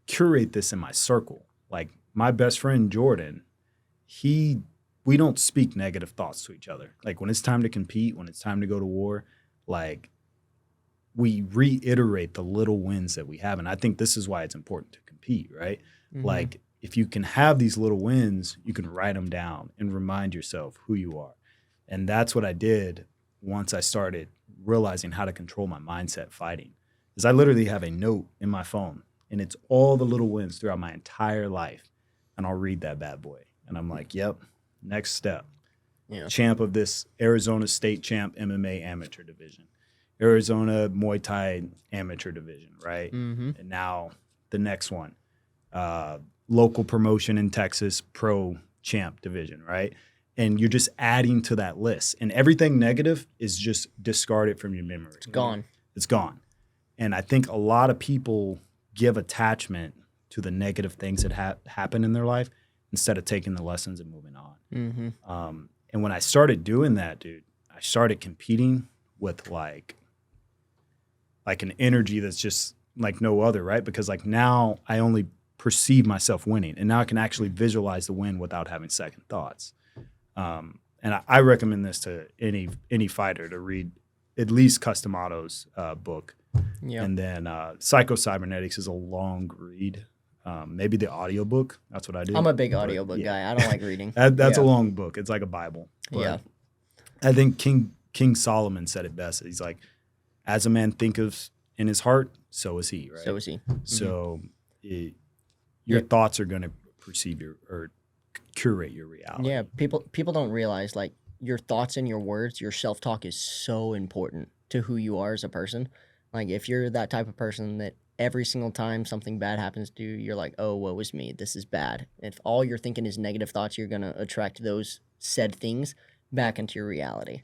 curate this in my circle. Like my best friend Jordan, he we don't speak negative thoughts to each other. Like when it's time to compete, when it's time to go to war, like we reiterate the little wins that we have. And I think this is why it's important to compete, right? Mm-hmm. Like if you can have these little wins, you can write them down and remind yourself who you are. And that's what I did once I started realizing how to control my mindset fighting. Is I literally have a note in my phone, and it's all the little wins throughout my entire life. And I'll read that bad boy. And I'm like, yep, next step. Yeah. Champ of this Arizona State Champ MMA amateur division. Arizona Muay Thai amateur division, right? Mm-hmm. And now the next one, local promotion in Texas pro champ division, right? And you're just adding to that list. And everything negative is just discarded from your memory. It's gone. It's gone. And I think a lot of people give attachment to the negative things that happen in their life instead of taking the lessons and moving on. Mm-hmm. And when I started doing that, dude, I started competing with like an energy that's just like no other, right? Because like now I only perceive myself winning, and now I can actually visualize the win without having second thoughts. And I recommend this to any fighter to read at least Custom Auto's book. Yeah. And then Psycho-Cybernetics is a long read. Maybe the audiobook. That's what I do. I'm a big audiobook guy. I don't like reading. That's a long book. It's like a Bible. But Yeah. I think King Solomon said it best. He's like, as a man thinketh in his heart, so is he, right? So is he. Mm-hmm. So your thoughts are going to perceive or curate your reality. Yeah, people don't realize like your thoughts and your words, your self-talk is so important to who you are as a person. Like if you're that type of person that every single time something bad happens to you, you're like, oh, woe is me, this is bad. If all you're thinking is negative thoughts, you're going to attract those said things back into your reality.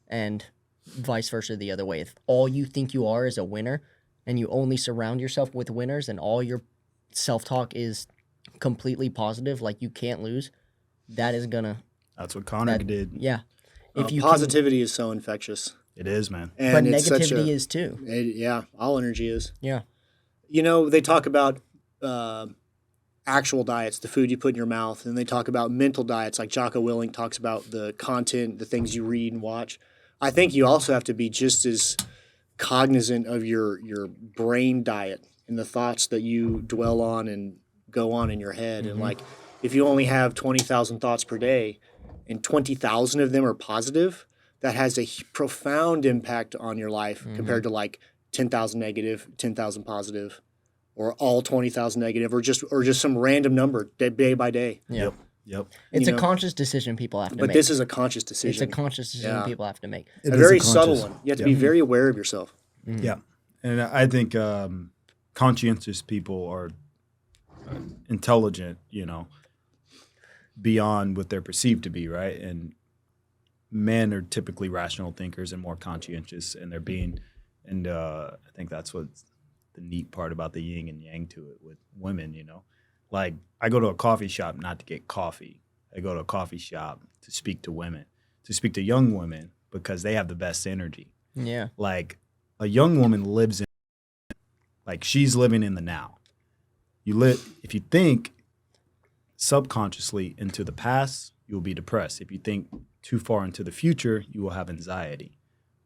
And vice versa the other way. If all you think you are is a winner and you only surround yourself with winners and all your self-talk is completely positive, like you can't lose, that is gonna. That's what Connor did. Yeah. If you positivity is so infectious. It is, man. And but it's negativity is too. Yeah, all energy is. Yeah. You know, they talk about actual diets, the food you put in your mouth, and they talk about mental diets, like Jocko Willink talks about the content, the things you read and watch. I think you also have to be just as cognizant of your brain diet and the thoughts that you dwell on and go on in your head. Mm-hmm. And like, if you only have 20,000 thoughts per day and 20,000 of them are positive, that has a profound impact on your life compared to like 10,000 negative, 10,000 positive, or all 20,000 negative, or just some random number day by day. Yeah. Yep. It's a conscious decision people have to make. But this is a conscious decision. It's a conscious decision people have to make. A very subtle one. You have to be very aware of yourself. Mm-hmm. Yeah. And I think conscientious people are intelligent, beyond what they're perceived to be, right? And men are typically rational thinkers and more conscientious in their being. And I think that's what's the neat part about the yin and yang to it with women, Like, I go to a coffee shop not to get coffee. I go to a coffee shop to speak to women, to speak to young women because they have the best energy. Yeah. Like, a young woman lives in, like, she's living in the now. If you think subconsciously into the past, you'll be depressed. If you think too far into the future, you will have anxiety.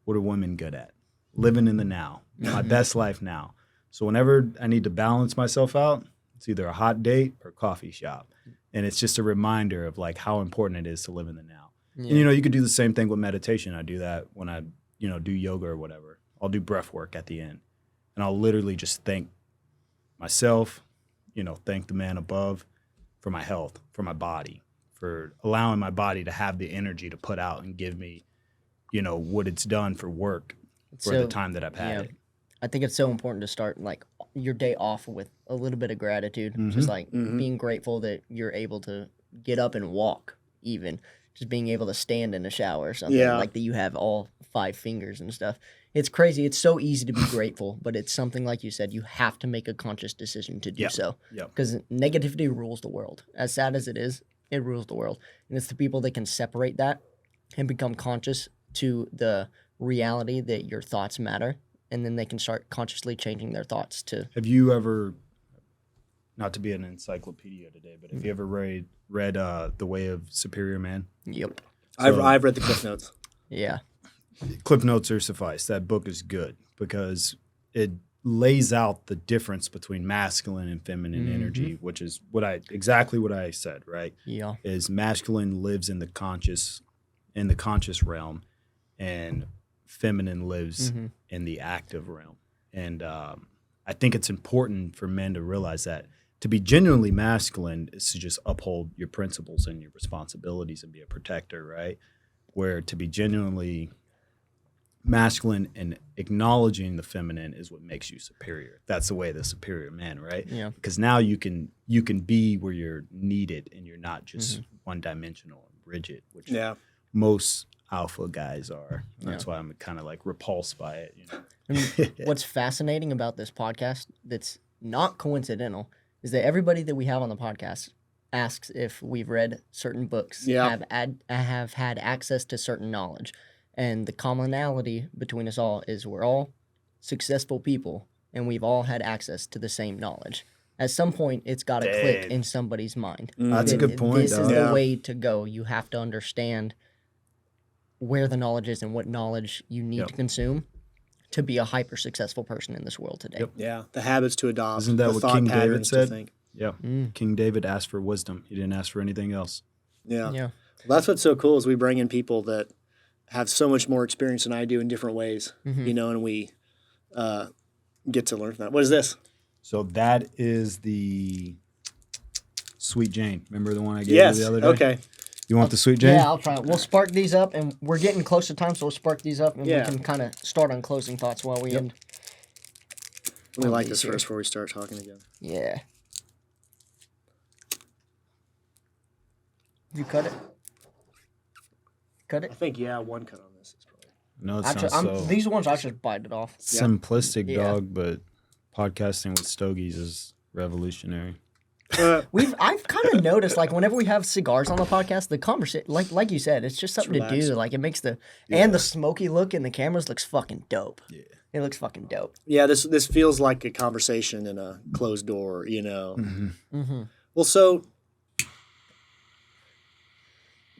What are women good at? Living in the now, my best life now. So whenever I need to balance myself out, it's either a hot date or coffee shop. And it's just a reminder of like how important it is to live in the now. Yeah. And you could do the same thing with meditation. I do that when I, do yoga or whatever. I'll do breath work at the end. And I'll literally just thank myself, thank the man above for my health, for my body, for allowing my body to have the energy to put out and give me, what it's done for work for the time that I've had it. I think it's so important to start like your day off with a little bit of gratitude, just like being grateful that you're able to get up and walk, even just being able to stand in a shower or something, like that you have all 5 fingers and stuff. It's crazy. It's so easy to be grateful, but it's something like you said, you have to make a conscious decision to do so. Because negativity rules the world. As sad as it is, it rules the world. And it's the people that can separate that and become conscious to the reality that your thoughts matter. And then they can start consciously changing their thoughts to. Have you ever not to be an encyclopedia today, but have you ever read The Way of Superior Man? Yep. I've read the Cliff Notes. Yeah. Cliff Notes are suffice. That book is good because it lays out the difference between masculine and feminine energy, which is exactly what I said, right? Yeah. Is masculine lives in the conscious realm, and feminine lives in the active realm. And I think it's important for men to realize that to be genuinely masculine is to just uphold your principles and your responsibilities and be a protector, right? Where to be genuinely masculine and acknowledging the feminine is what makes you superior. That's the way of the superior man, right? Yeah. Because now you can be where you're needed and you're not just one-dimensional and rigid, which most alpha guys are. That's why I'm kind of like repulsed by it. You know? And what's fascinating about this podcast that's not coincidental is that everybody that we have on the podcast asks if we've read certain books, have had access to certain knowledge. And the commonality between us all is we're all successful people and we've all had access to the same knowledge. At some point, it's got to click in somebody's mind. That's a good point. This is the way to go. You have to understand where the knowledge is and what knowledge you need to consume to be a hyper successful person in this world today. Yep. Yeah, the habits to adopt. Isn't that the what thought King David patterns to said? think. Yeah. King David asked for wisdom. He didn't ask for anything else. Yeah. Yeah. Well, that's what's so cool is we bring in people that have so much more experience than I do in different ways, you know, and we get to learn from that. What is this? So that is the Sweet Jane. Remember the one I gave you the other day? Okay. You want the Sweet Jane? Yeah, I'll try it. We'll spark these up, and we're getting close to time, so we'll spark these up, and we can kind of start on closing thoughts while we end. Let me like this first before we start talking again. Yeah. You cut it? Cut it? I think, one cut on this is probably. No, it sounds so these ones, I just bite it off. simplistic, dog, but podcasting with stogies is revolutionary. I've kind of noticed, like, whenever we have cigars on the podcast, the conversation, like you said, it's just something to do. Like, it makes and the smoky look in the cameras looks fucking dope. Yeah. It looks fucking dope. Yeah, this feels like a conversation in a closed door, you know. Well, so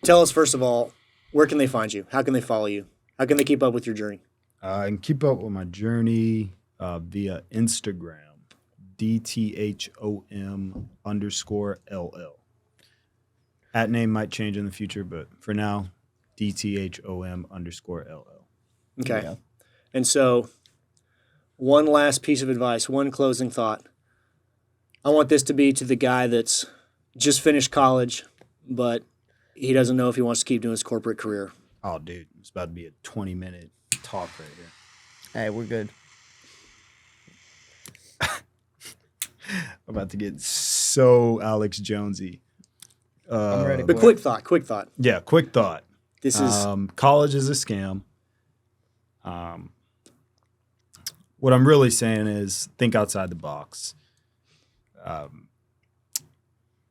tell us, first of all, where can they find you? How can they follow you? How can they keep up with your journey? I can keep up with my journey via Instagram, DTHOM_LL. At name might change in the future, but for now, DTHOM_LL. Okay. Yeah. And so, one last piece of advice, one closing thought. I want this to be to the guy that's just finished college, but he doesn't know if he wants to keep doing his corporate career. Oh, dude, it's about to be a 20-minute talk right here. Hey, we're good. I'm about to get so Alex Jonesy. I'm ready. But quick thought. Yeah, quick thought. This is college is a scam. What I'm really saying is think outside the box.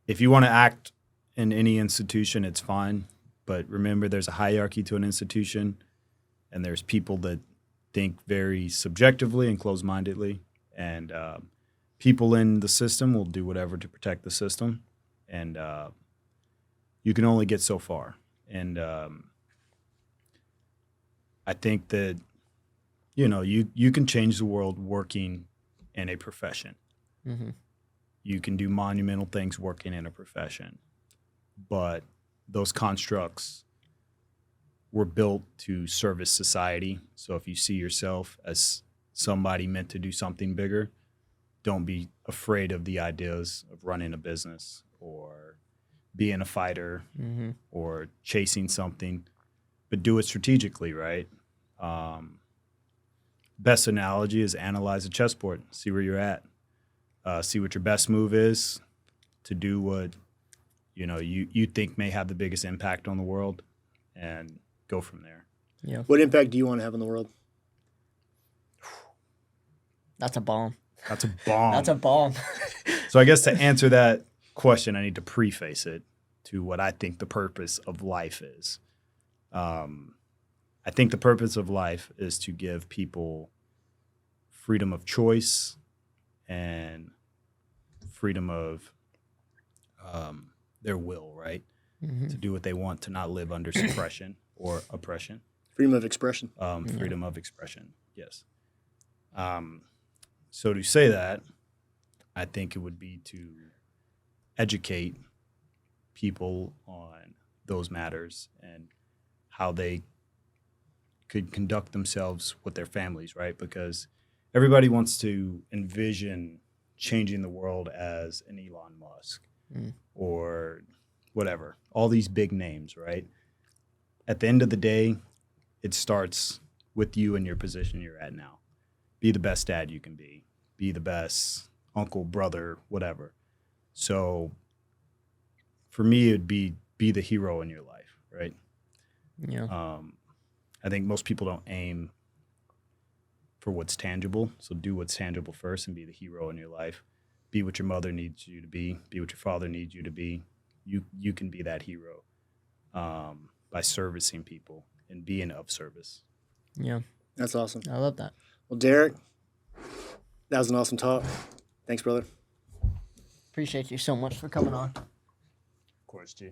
If you want to act in any institution, it's fine. But remember, there's a hierarchy to an institution, and there's people that think very subjectively and closed-mindedly. And people in the system will do whatever to protect the system. And you can only get so far. And I think that, you know, you can change the world working in a profession. Mm-hmm. You can do monumental things working in a profession. But those constructs were built to service society. So if you see yourself as somebody meant to do something bigger, don't be afraid of the ideas of running a business or being a fighter or chasing something, but do it strategically, right? Best analogy is analyze a chessboard, see where you're at, see what your best move is to do what you think may have the biggest impact on the world, and go from there. Yeah. What impact do you want to have on the world? That's a bomb. That's a bomb. That's a bomb. So I guess to answer that question, I need to preface it to what I think the purpose of life is. I think the purpose of life is to give people freedom of choice and freedom of their will, right? To do what they want, to not live under suppression or oppression. Freedom of expression. Freedom of expression, yes. So to say that, I think it would be to educate people on those matters and how they could conduct themselves with their families, right? Because everybody wants to envision changing the world as an Elon Musk or whatever, all these big names, right? At the end of the day, it starts with you and your position you're at now. Be the best dad you can be. Be the best uncle, brother, whatever. So for me, it'd be the hero in your life, right? Yeah. I think most people don't aim for what's tangible. So do what's tangible first and be the hero in your life. Be what your mother needs you to be. Be what your father needs you to be. You can be that hero by servicing people and being of service. Yeah. That's awesome. I love that. Well, Derrick, that was an awesome talk. Thanks, brother. Appreciate you so much for coming on. Of course, G.